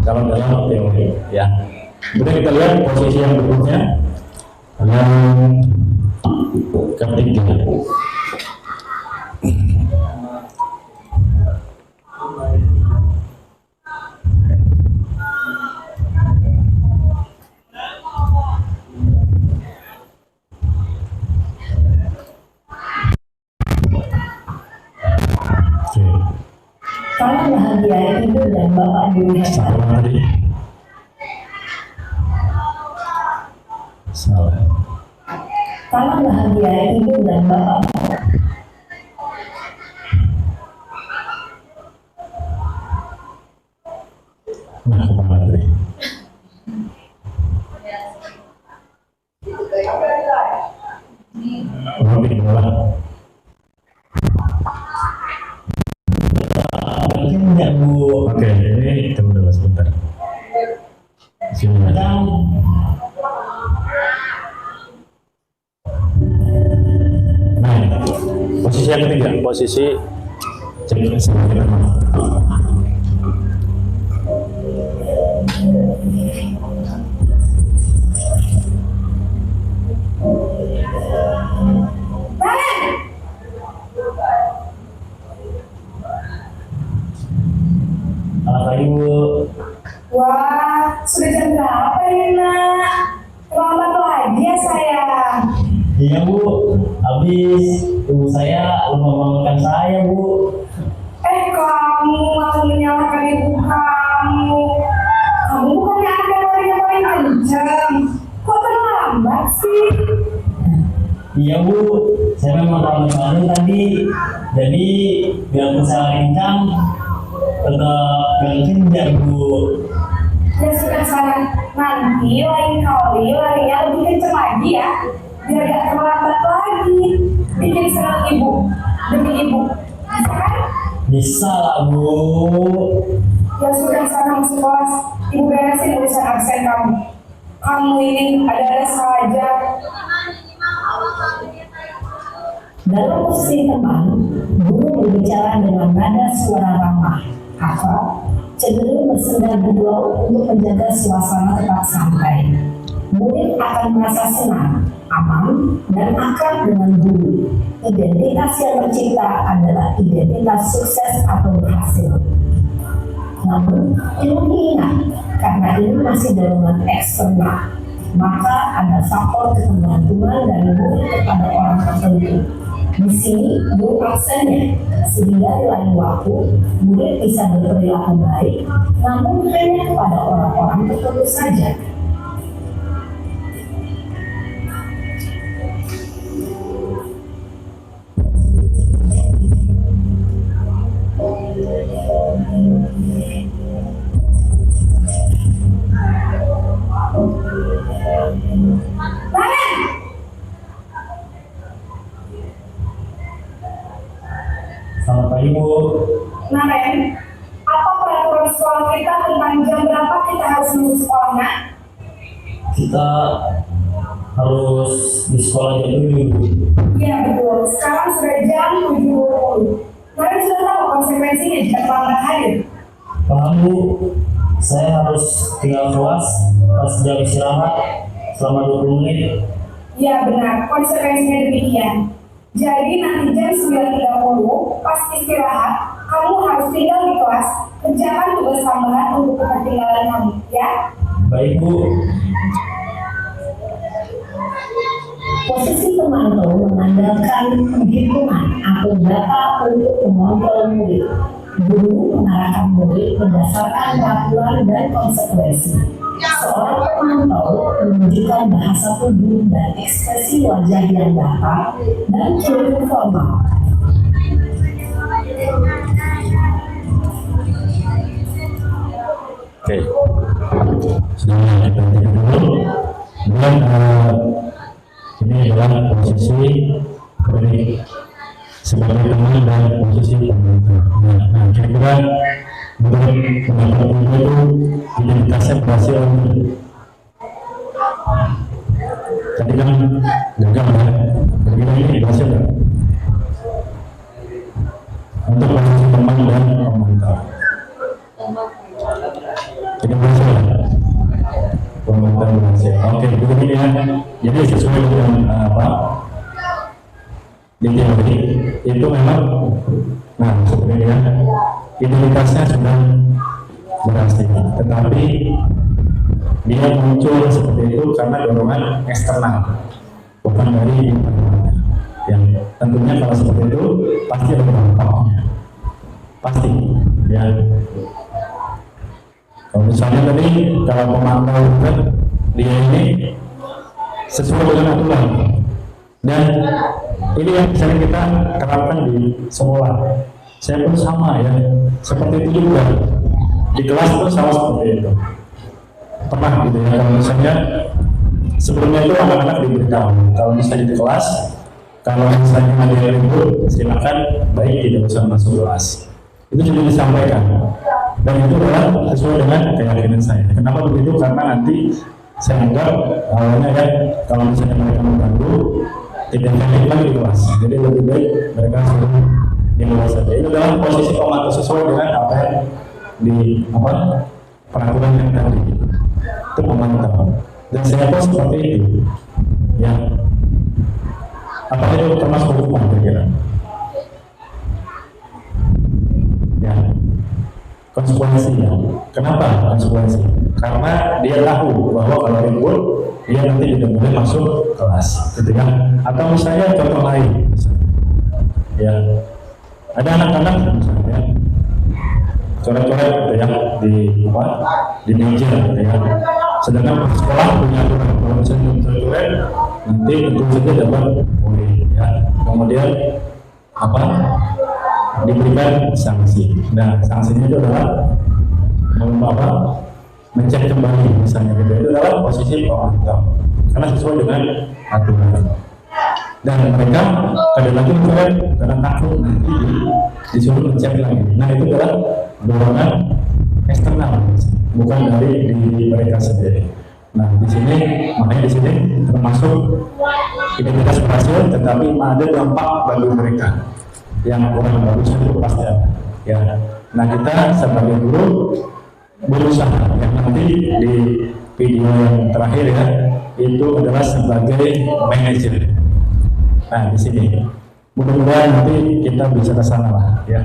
kalau dalam teori ya. Kemudian kita lihat posisi yang berikutnya yang ketiga. Salam bahagia Ibu dan Bapak Dewi Hebat. Satu lagi. Salah. Salam bahagia Ibu dan Bapak. Nah, aku Madri. Oh, di bawah. Mungkin enggak Bu. Oke, ini tunggu dulu sebentar. Sini aja. Kadang Nah, posisi yang ketiga, posisi cek sebagai teman. apa Ibu? Wah, sudah jam berapa ini nak? Terlambat lagi ya sayang. Iya Bu, habis ibu saya lupa bangunkan saya Bu. Kamu malah menyalahkan ibu kamu. Kamu bukannya ada orang yang paling kencang. Kok terlambat sih? Iya Bu, saya memang terlambat bangun tadi. Jadi biar saya kencang, tetap kencang Bu. Ya sudah sana, nanti lain kali larinya lebih kencang lagi ya. Biar gak terlambat lagi. Bikin senang ibu, demi ibu. Bisa kan? Bisa lah Bu. Ya sudah sana masuk kelas. Ibu beresin urusan absen kamu. Kamu ini ada-ada saja. Dalam posisi teman, guru berbicara dengan nada suara ramah atau cenderung bersenda gurau untuk menjaga suasana tetap santai. Murid akan merasa senang, aman, dan akrab dengan guru. Identitas yang tercipta adalah identitas sukses atau berhasil. Namun, perlu diingat, karena ini masih dorongan eksternal, maka ada faktor ketergantungan dari murid kepada orang tertentu. Di sini, guru absennya, sehingga di lain waktu, murid bisa berperilaku baik, namun hanya kepada orang-orang tertentu saja. Selamat pagi Bu. Nah, Ren, apa peraturan sekolah kita tentang jam berapa kita harus masuk sekolahnya? Kita harus di sekolah jam 7 Bu. Iya betul, sekarang sudah jam 7.20. Kalian sudah tahu konsekuensinya jika terlambat hadir? Paham Bu, saya harus tinggal kelas pas jam istirahat selama 20 menit. Iya benar, konsekuensinya demikian. Jadi nanti jam 9.30 pas istirahat, kamu harus tinggal di kelas, kerjakan tugas tambahan untuk ketertinggalan kamu, ya? Baik Bu. Posisi pemantau mengandalkan penghitungan atau data untuk memantau murid. Guru mengarahkan murid berdasarkan peraturan dan konsekuensi. Seorang pemantau menunjukkan bahasa tubuh dan ekspresi wajah yang datar dan cenderung formal. Oke. Sudah kita tidur dulu. Dan ini adalah posisi dari sebagai teman dan posisi pembantu. Nah, kira-kira menurut pendapat Ibu itu identitasnya berhasil. Tadi kan gagal ya. Kira-kira ini berhasil nggak? Untuk posisi teman dan pembantu. Ini berhasil ya? Pembantu berhasil. Oke, begini ya. Jadi sesuai dengan apa? Jadi itu memang, nah sebenarnya identitasnya sudah berhasil, tetapi dia muncul seperti itu karena dorongan eksternal, bukan dari internalnya. Yang tentunya kalau seperti itu pasti ada dampaknya, pasti. Ya. Kalau misalnya tadi kalau pemantau kan dia ini sesuai dengan aturan, dan ini yang bisa kita terapkan di sekolah. Saya pun sama ya, seperti itu juga di kelas pun sama seperti itu. Pernah gitu ya, kalau misalnya sebelumnya itu anak-anak diberitahu kalau misalnya di kelas, kalau misalnya ada yang ribut silakan baik tidak usah masuk kelas. Itu sudah disampaikan, dan itu adalah sesuai dengan keyakinan saya. Kenapa begitu? Karena nanti saya anggap awalnya ya, kalau misalnya mereka mengganggu tidak efektif lagi di kelas, jadi lebih baik mereka suruh di luar saja. Itu adalah posisi pemantau sesuai dengan apa yang di peraturan yang tadi itu pemantau, dan saya pun seperti itu ya. Apa itu termasuk hukuman kira-kira ya, konsekuensi ya. Kenapa konsekuensi? Karena dia tahu bahwa kalau ribut dia nanti tidak boleh masuk kelas gitu kan. Atau misalnya contoh lain ya, ada anak-anak misalnya coret-coret gitu ya di meja gitu ya, sedangkan sekolah punya aturan kalau misalnya coret-coret nanti tentu saja dapat boleh ya, kemudian diberikan sanksi. Nah, sanksinya itu adalah mencek kembali misalnya gitu. Itu adalah posisi pemantau karena sesuai dengan aturan. Dan mereka kadang lagi mencoret karena takut nanti disuruh ngecek lagi. Nah, itu adalah dorongan eksternal, bukan dari diri mereka sendiri. Nah, di sini makanya di sini termasuk identitas berhasil, tetapi ada dampak bagi mereka yang kurang bagus itu pasti ada. Ya, nah kita sebagai guru berusaha yang nanti di video yang terakhir ya itu adalah sebagai manajer. Nah, di sini mudah-mudahan nanti kita bisa ke sana lah ya.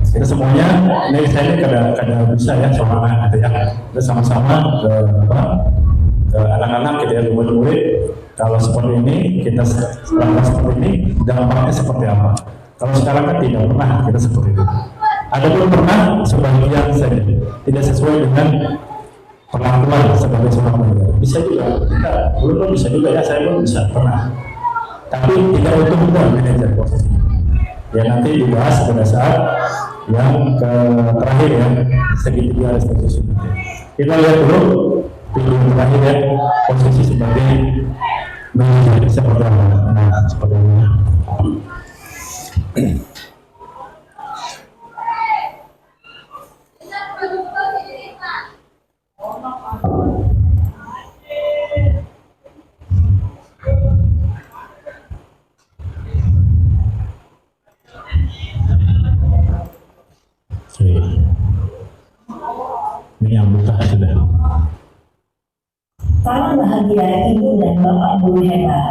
Kita semuanya ini saya ini kada bisa ya soalnya gitu ya. Kita sama-sama ke anak-anak kita ya, murid-murid. Kalau seperti ini kita lakukan seperti ini, dampaknya seperti apa? Kalau sekarang kan tidak pernah kita seperti itu. Ada pun pernah sebagian saja tidak sesuai dengan perlakuan sebagai seorang manajer. Bisa juga kita belum bisa juga ya, saya pun bisa pernah. Tapi tidak untuk juga manajer posisi. Ya nanti dibahas pada saat yang terakhir ya, segitiga restitusi. Kita lihat dulu video terakhir ya, posisi sebagai manajer seperti apa. Nah, seperti ini. Ini yang buka sudah. Salam bahagia Ibu dan Bapak Guru hebat.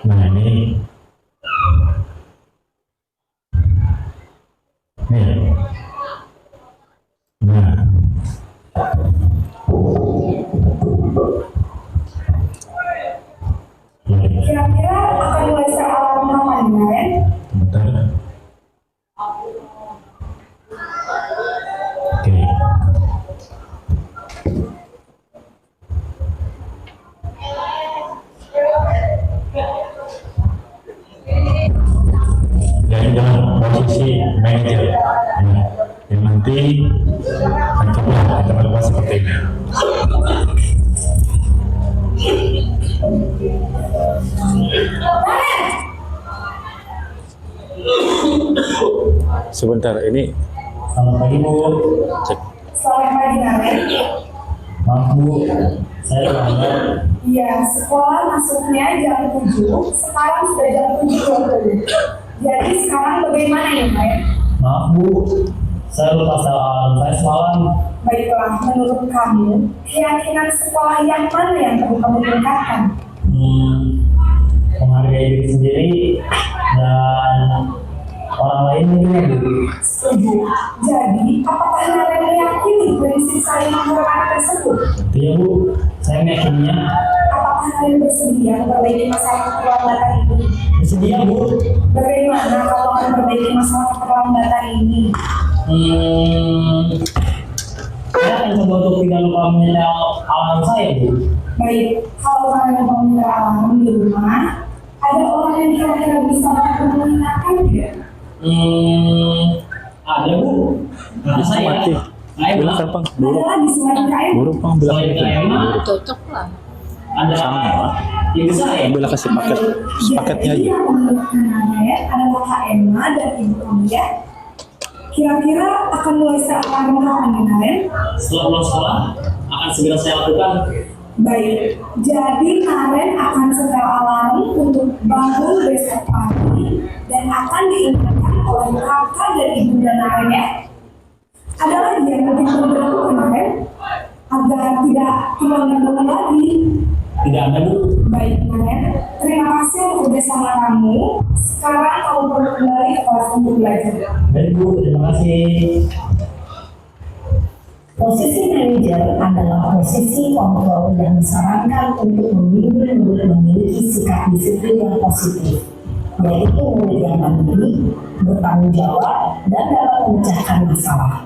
Nah ini nah Kira-kira akan mulai seawal kapan ya? sebentar. Oke. Jadi dalam posisi manajer ya, yang nanti akan coba kita lakukan seperti ini. Sebentar ini Selamat pagi Bu. cek. Selamat pagi Namen. Maaf Bu, saya lambat. Iya, sekolah masuknya jam 7, sekarang sudah jam 7.20. Jadi sekarang bagaimana ya Pak? Maaf Bu, saya lupa soal saya semalam. Baiklah, menurut kamu, keyakinan sekolah yang mana yang perlu kamu tingkatkan? Menghargai diri sendiri dan orang lain juga Bu. Setuju. Jadi, apakah Namen meyakini prinsip saling menghormati tersebut? Iya Bu, saya meyakininya. Apakah Namen bersedia memperbaiki masalah kekeluargaan itu? Bersedia Bu? Bagaimana kalau akan memperbaiki masalah keterlambatan ini? Saya akan coba untuk tidak lupa menyediakan alam saya Bu. Baik, kalau kalian mau alam di rumah, ada orang yang kira-kira bisa mengingatkan tidak? Ada Bu. Ada saya. Ayo Bilang Bu. Pang, Ada lagi selain KM? buruk Pang bilang Selain itu. KM, Cocok lah. ada ibu saya. Bilang kasih paketnya aja. Yang menurut kanannya ya, adalah KMA dan ibu kamu ya. Kira-kira akan mulai saat kapan nih kalian? Setelah pulang sekolah akan segera saya lakukan. Baik, jadi kalian akan setel alarm untuk bangun besok pagi dan akan diingatkan oleh kakak dan ibu dan Naren ya. Ada lagi yang mungkin perlu dilakukan Naren agar tidak terulang lagi. Tidak ada Bu. Baik Naren, terima kasih untuk kerjasama kamu. Sekarang kamu perlu kembali ke kelas untuk belajar. Baik Bu, terima kasih. Posisi manajer adalah posisi kontrol yang disarankan untuk membimbing murid memiliki sikap disiplin yang positif, yaitu murid yang mandiri, bertanggung jawab, dan dapat memecahkan masalah.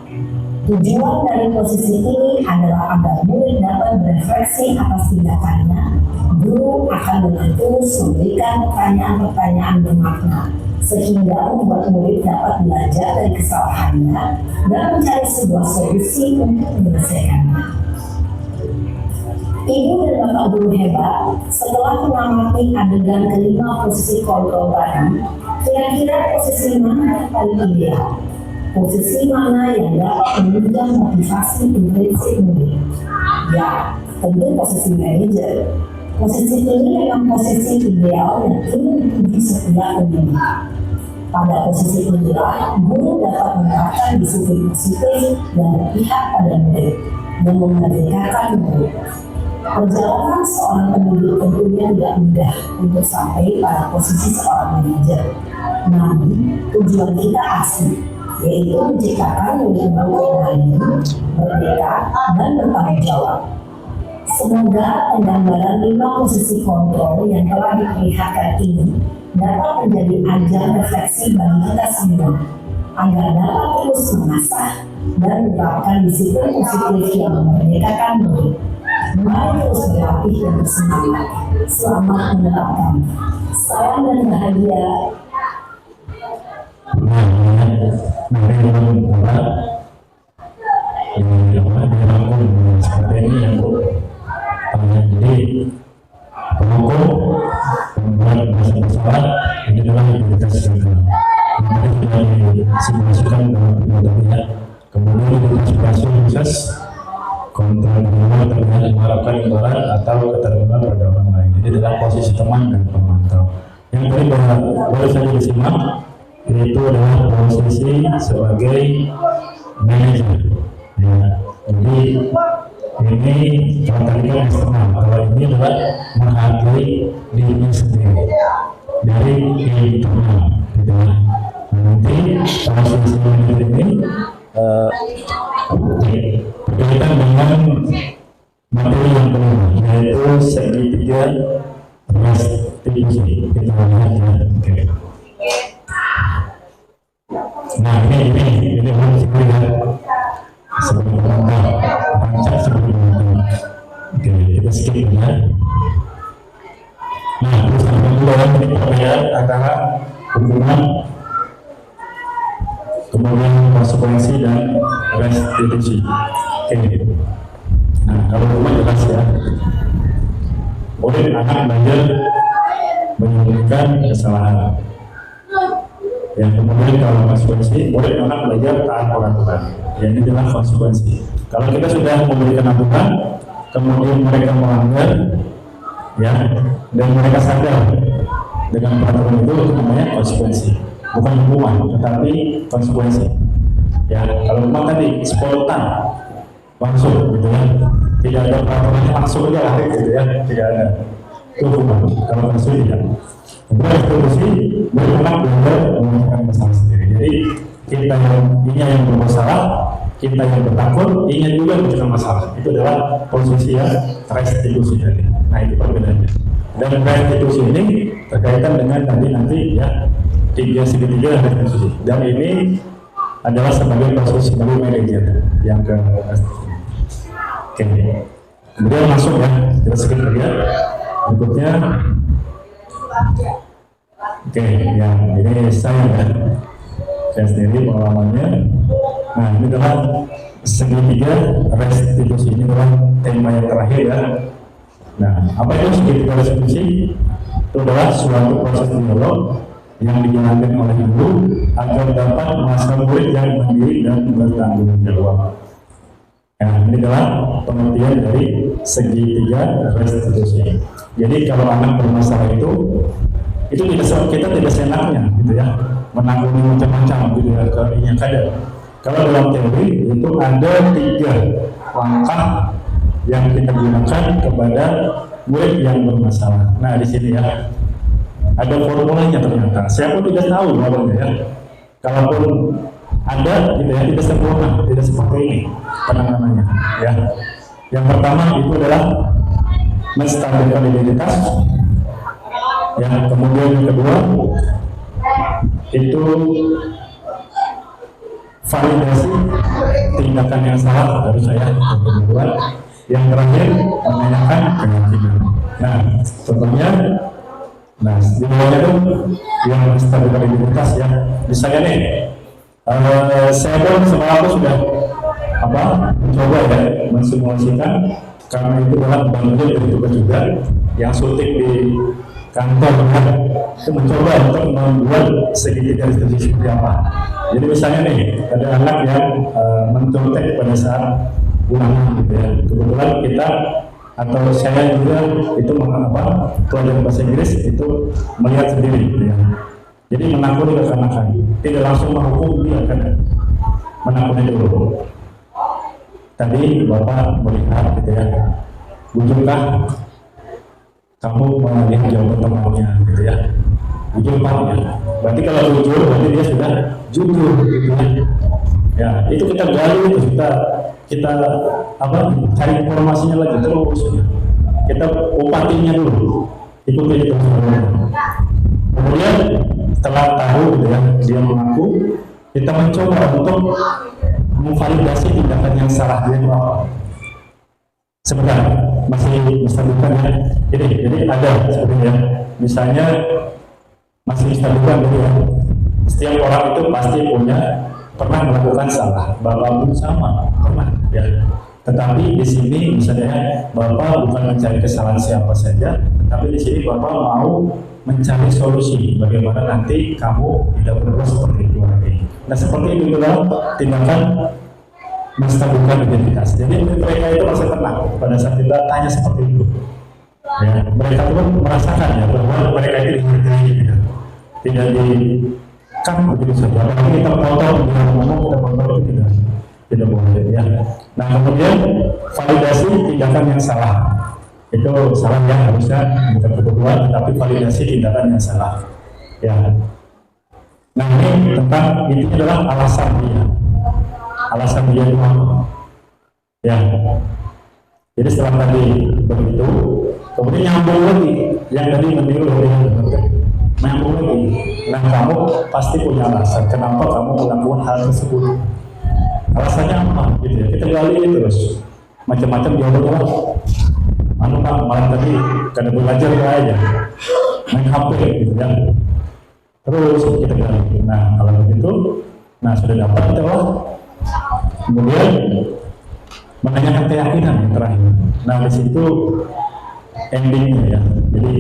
Tujuan dari posisi ini adalah agar murid dapat berefleksi atas tindakannya. Guru akan dengan tulus memberikan pertanyaan-pertanyaan bermakna, sehingga membuat murid dapat belajar dari kesalahannya dan mencari sebuah solusi untuk menyelesaikannya. Ibu dan Bapak guru hebat, setelah mengamati adegan kelima posisi kontrol tadi, kira-kira posisi mana yang paling ideal? Posisi mana yang dapat menunjang motivasi intrinsik murid? Ya, tentu posisi manajer. Posisi ini memang posisi ideal yang ingin dituju setiap pendidik. Pada posisi inilah, guru dapat menerapkan disiplin positif dan berpihak pada murid dan memerdekakan murid. Perjalanan seorang pendidik tentunya tidak mudah untuk sampai pada posisi seorang manajer. Namun, tujuan kita asli, yaitu menciptakan murid-murid yang mandiri, merdeka, dan bertanggung jawab. Semoga penggambaran 5 posisi kontrol yang telah diperlihatkan ini dapat menjadi ajang refleksi bagi kita semua, agar dapat terus mengasah dan menerapkan disiplin positif yang memerdekakan murid. Mari terus berlatih dan bersemangat. Selamat menerapkan. Salam dan bahagia. Seperti ini ya Bu. Jadi pemukul membuat masalah ini adalah identitas kita. Kemudian kita disimulasikan dalam metodenya. Kemudian identifikasi khusus kontrol manual terkait mengharapkan imbalan atau keterlibatan pada orang lain. Jadi dalam posisi teman dan pemantau. Yang tadi baru saja disimak yaitu adalah posisi sebagai manajer. Ya, jadi ini kalau tadi kan eksternal, kalau ini adalah menghargai dirinya sendiri dari internal, gitu ya. Nanti posisi manajer ini berkaitan dengan materi yang kelima, yaitu segitiga restitusi. Kita lihat ya, oke. Nah ini harus dilihat sebelum rancang sebelum oke, kita skip ya. Nah, terus yang kedua ini terlihat antara hubungan kemudian konsekuensi dan restitusi. Oke. Nah, kalau hubungan jelas ya. Boleh anak belajar menyembunyikan kesalahan. Yang kemudian kalau konsekuensi, boleh anak belajar taat peraturan. Yang ini adalah konsekuensi. Kalau kita sudah memberikan aturan, kemudian mereka melanggar, ya, dan mereka sadar dengan peraturan itu namanya konsekuensi. Bukan hukuman, tetapi konsekuensi. Ya, kalau memang tadi spontan, langsung, gitu ya, tidak ada peraturannya langsung aja lari, gitu ya, tidak ada. Itu hukuman. Kalau konsekuensi tidak. Kemudian restitusi, bagaimana belajar menyelesaikan masalah sendiri. Jadi kita yang bermasalah, kita yang bertakut, ingat juga menyelesaikan masalah. Itu adalah posisi yang restitusi tadi. Nah itu perbedaannya. Dan restitusi ini berkaitan dengan nanti ya 3 segitiga restitusi. Dan ini adalah sebagai proses sebagai manajer yang ke oke. Kemudian masuk ya, kita skip lagi ya. Berikutnya, oke, yang ini saya ya, saya sendiri pengalamannya. Nah, ini adalah segitiga restitusi, ini adalah tema yang terakhir ya. Nah, apa itu segitiga restitusi? Itu adalah suatu proses dialog yang dijalankan oleh guru agar dapat menghasilkan murid yang mandiri dan bertanggung jawab. Nah, ini adalah pengertian dari segitiga restitusi. Jadi kalau anak bermasalah itu kita tidak senangnya gitu ya, menanggung macam-macam gitu ya yang ada. Kalau dalam teori itu ada 3 langkah yang kita gunakan kepada murid yang bermasalah. Nah, di sini ya ada formulanya ternyata. Saya pun tidak tahu awalnya ya. Kalaupun ada gitu ya, tidak sempurna, tidak seperti ini penanganannya ya. Yang pertama itu adalah menstabilkan identitas. Yang kemudian yang kedua itu validasi tindakan yang salah dari saya. Yang kedua, yang terakhir menanyakan keyakinan. Nah, contohnya, nah di bawahnya itu yang menstabilkan identitas ya. Misalnya nih, saya pun sama aku sudah mencoba ya mensimulasikan, karena itu adalah bagian dari tugas juga yang syuting di kantor ya, itu mencoba untuk membuat segitiga restitusi seperti apa. Jadi misalnya nih ada anak yang mencontek pada saat ulangan gitu ya. Kebetulan kita atau saya juga itu pelajaran bahasa Inggris itu melihat sendiri gitu ya. Jadi menakuni kekanakan, tidak langsung menghukum, dia akan menakuni dulu. Tadi Bapak melihat gitu ya, bujukkah kamu melihat jawaban temannya gitu ya, jujur Pak ya. Berarti kalau jujur berarti dia sudah jujur gitu ya. Ya itu kita gali, itu kita cari informasinya lagi terus ya. Kita upatinya dulu, ikuti itu. Kemudian setelah tahu gitu ya, dia mengaku, kita mencoba untuk memvalidasi tindakan yang salah dia itu apa. Sebentar, masih bukan ya. Jadi ada sebenarnya. Misalnya masih bukan gitu ya. Setiap orang itu pasti pernah melakukan salah. Bapak pun sama pernah ya. Tetapi di sini misalnya Bapak bukan mencari kesalahan siapa saja, tetapi di sini Bapak mau mencari solusi bagaimana nanti kamu tidak berbuat seperti itu lagi. Nah seperti itu adalah tindakan menstabilkan identitas. Jadi mereka itu merasa tenang pada saat kita tanya seperti itu. Ya, mereka pun merasakan ya bahwa mereka itu dihargai gitu. Tidak dikam begitu saja. Apalagi kita tahu-tahu dia ngomong kita tahu itu tidak boleh ya. Nah kemudian validasi tindakan yang salah. Itu salah yang harusnya bukan kedua, tapi validasi tindakan yang salah. Ya. Nah ini tentang ini adalah alasan dia. Alasan dia itu apa? Ya. Jadi setelah tadi begitu, kemudian nyambung lagi. Yang tadi meniru nyambung lagi. Nah kamu pasti punya alasan kenapa kamu melakukan hal tersebut. Alasannya apa? Gitu ya. Kita gali terus. Macam-macam jawabannya. Pak, malam tadi karena belajar aja main HP gitu ya. Terus kita gali. Nah kalau begitu, nah sudah dapat kita lah. Kemudian menanyakan keyakinan yang terakhir. Nah di situ endingnya ya. Jadi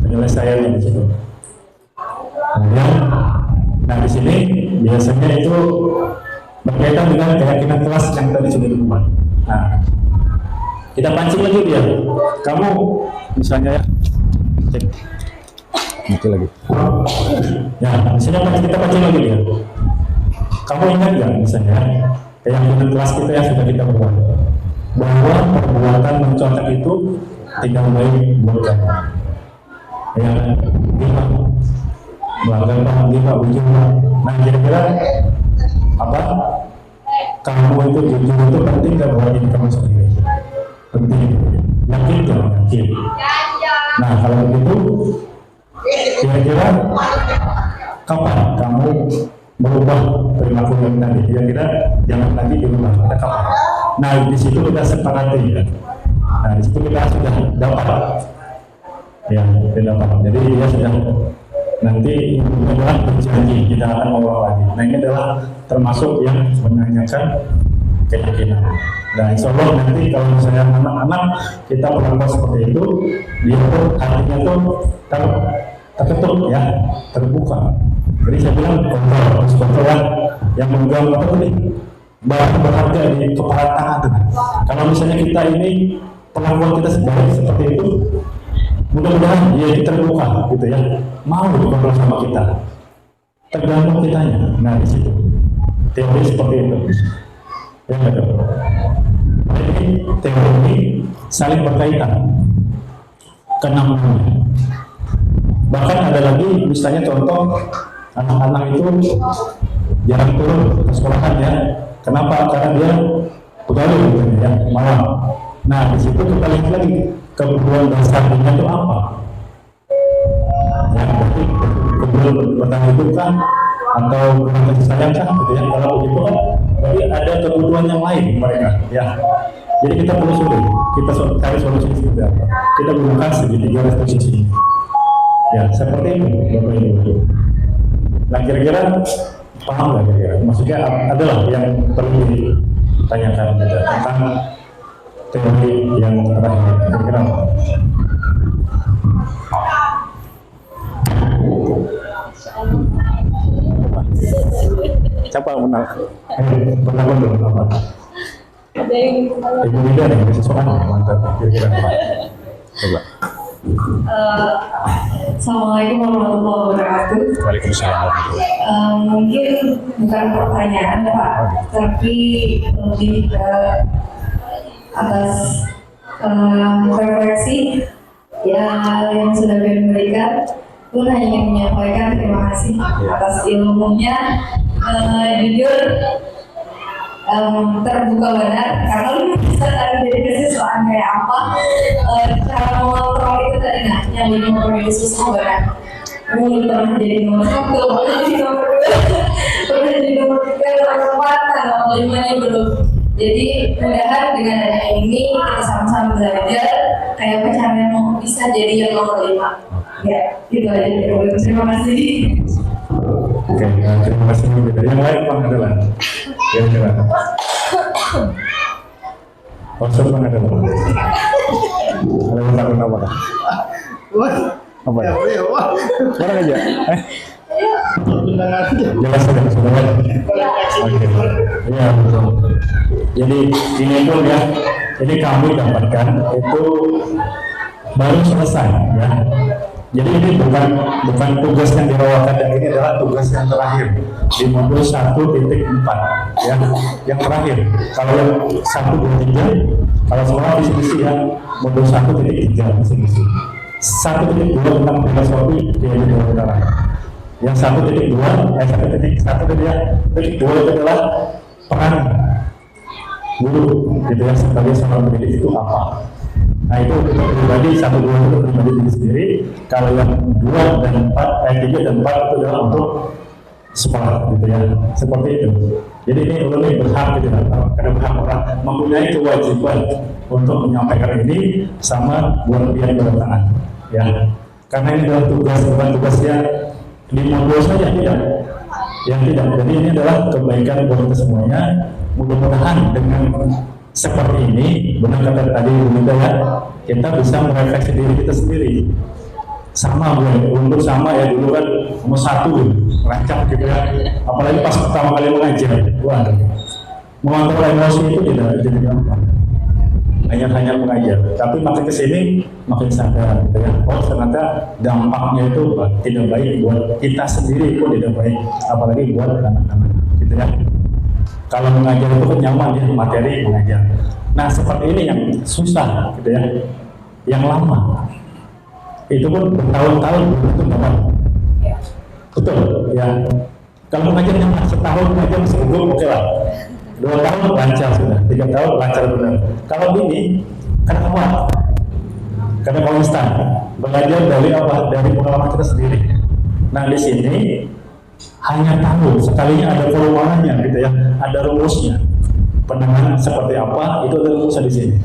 penyelesaiannya di situ. Kemudian, nah di sini biasanya itu berkaitan dengan keyakinan kelas yang tadi sudah dibuat. Nah kita pancing lagi dia. Kamu misalnya ya, cek. Mati lagi. Ya, misalnya kita pancing lagi dia. Kamu ingat nggak misalnya keyakinan kelas kita yang sudah kita buat bahwa perbuatan mencontek itu tidak baik buat kamu. Ya, gimana? Melanggar Pak, gimana? Ujungnya. Nah, kira-kira apa? Kamu itu jujur itu penting nggak buat diri kamu sendiri? Penting. Yakin nggak? Yakin. Nah kalau begitu, kira-kira kapan kamu merubah perilaku yang tadi? Kira-kira jangan lagi dirubah. Kita kapan? Nah di situ kita sepakati ya. Nah di situ kita sudah dapat, ya kita dapat. Jadi dia sudah nanti ini adalah berjanji kita akan ngobrol lagi. Nah ini adalah termasuk yang menanyakan keyakinan. Nah insya Allah nanti kalau misalnya anak-anak kita perlakukan seperti itu, dia tuh hatinya tuh tertutup ya, terbuka. Jadi saya bilang kontrol yang memegang apa tadi barang berharga di kepala tangan tuh. Kalau misalnya kita ini perlakuan kita seperti itu, mudah-mudahan dia terbuka gitu ya, mau dikontrol sama kita, tergantung kitanya. Nah di situ teori seperti itu. Ya betul. Jadi teori ini saling berkaitan kenamanya. Bahkan ada lagi misalnya contoh anak-anak itu jarang turun ke sekolahan ya. Kenapa? Karena dia begaul gitu ya, malam. Nah di situ kita lihat lagi kebutuhan dasarnya itu apa? Ya berarti kebutuhan bertahan hidup kan, atau kebutuhan kasih sayang kan, gitu ya. Kalau begitu kan berarti ada kebutuhan yang lain mereka ya. Jadi kita telusuri, kita cari solusi seperti apa. Kita gunakan segitiga restitusi. Ya seperti itu Bapak Ibu. Nah kira-kira paham nggak kira-kira? Maksudnya adalah yang perlu ditanyakan tentang teori yang terakhir. Kira-kira apa? Siapa yang menang? Menang dulu apa? Ibu Mida nih, sesuatu mantap. Kira-kira apa? Coba. Assalamualaikum warahmatullahi wabarakatuh. Waalaikumsalam. Mungkin bukan pertanyaan Pak, tapi lebih ke atas refleksi yang sudah diberikan. Pun hanya ingin menyampaikan terima kasih atas ilmunya. Jujur terbuka benar karena lu bisa tadi dari kesesuaian kayak apa, cara mengontrol itu tadi nah yang jadi nomor itu susah banget. Belum pernah jadi nomor 1, pernah jadi nomor 2, pernah jadi nomor 3, nomor 4, nomor 5 nya belum. Jadi mudah-mudahan dengan adanya ini kita sama-sama belajar kayak apa caranya mau bisa jadi yang nomor 5. Ya, gitu aja. Terima kasih. Oke, terima kasih. Yang lain Bang adalah kira-kira konsep Bang adalah ada yang apa? Apa ya? Mana aja? Jelas sudah sebenarnya. Oke. Iya betul. Jadi ini pun ya, ini kamu dapatkan itu baru selesai ya. Jadi ini bukan tugas yang dirawakan, dan ini adalah tugas yang terakhir di modul 1.4 ya, yang terakhir. Kalau yang 1.3, kalau semua diskusi ya modul 1.3 diskusi. 1.2 tentang filosofi kehidupan utara. Yang 1.2 itu adalah peran guru gitu ya, sebagai seorang pendidik itu apa. Nah itu pribadi 1, 2 itu pribadi diri sendiri. Kalau yang 2 dan 4, 3 dan 4 itu adalah untuk sekolah gitu ya, seperti itu. Jadi ini lebih berhak gitu ya, karena berhak orang mempunyai kewajiban untuk menyampaikan ini sama buat dia di tangan ya. Karena ini adalah tugas, bukan tugasnya di modul saja tidak. Yang tidak. Jadi ini adalah kebaikan buat kita semuanya. Mudah-mudahan dengan seperti ini, benar kata tadi Bunda ya, kita bisa merefleksi diri kita sendiri. Sama untuk sama ya, dulu kan nomor 1 lancar gitu ya, apalagi pas pertama kali mengajar. Wah, mengontrol emosi itu tidak jadi gampang. Hanya mengajar, tapi makin kesini makin sadar gitu ya. Oh ternyata dampaknya itu tidak baik buat kita sendiri pun tidak baik, apalagi buat anak-anak gitu ya. Kalau mengajar itu kan nyaman ya, materi mengajar. Nah seperti ini yang susah gitu ya, yang lama. Itu pun bertahun-tahun itu nyaman. Betul ya. Kalau mengajar nyaman, setahun mengajar masih gugup, oke lah. 2 tahun lancar sudah, 3 tahun lancar benar. Kalau ini karena kuat, karena konstan. belajar dari apa? Dari pengalaman kita sendiri. Nah di sini hanya tahu sekalinya ada formulanya gitu ya, ada rumusnya. Penanganan seperti apa itu ada rumusnya di sini.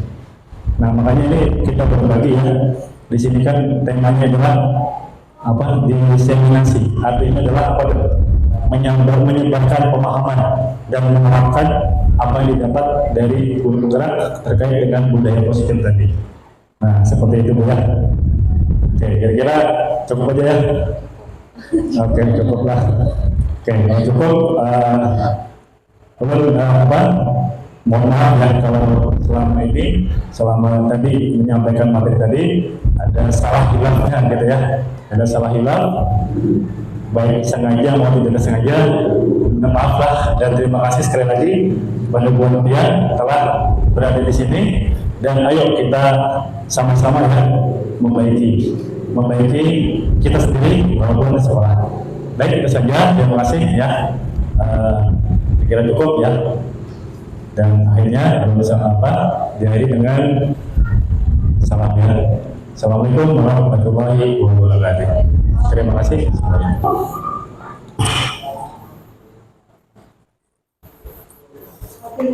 Nah makanya ini kita berbagi ya. Di sini kan temanya adalah apa? Diseminasi. Artinya adalah apa? Menyebarkan pemahaman dan menerapkan apa yang didapat dari guru penggerak terkait dengan budaya positif tadi. Nah seperti itu Bu ya. Oke, kira-kira cukup aja ya. Oke, cukuplah. Oke, kalau cukup, mohon maaf ya kalau selama tadi menyampaikan materi tadi ada salah hilafnya gitu ya, ada salah hilaf, baik sengaja maupun tidak sengaja. Maaf lah dan terima kasih sekali lagi kepada Bu Nurdia telah berada di sini dan ayo kita sama-sama ya membaiki kita sendiri walaupun di sekolah. Baik, itu saja. Terima kasih ya. Kira cukup ya. Dan akhirnya bersama apa? Diakhiri dengan salam ya. Assalamualaikum warahmatullahi wabarakatuh. Terima kasih. Oke,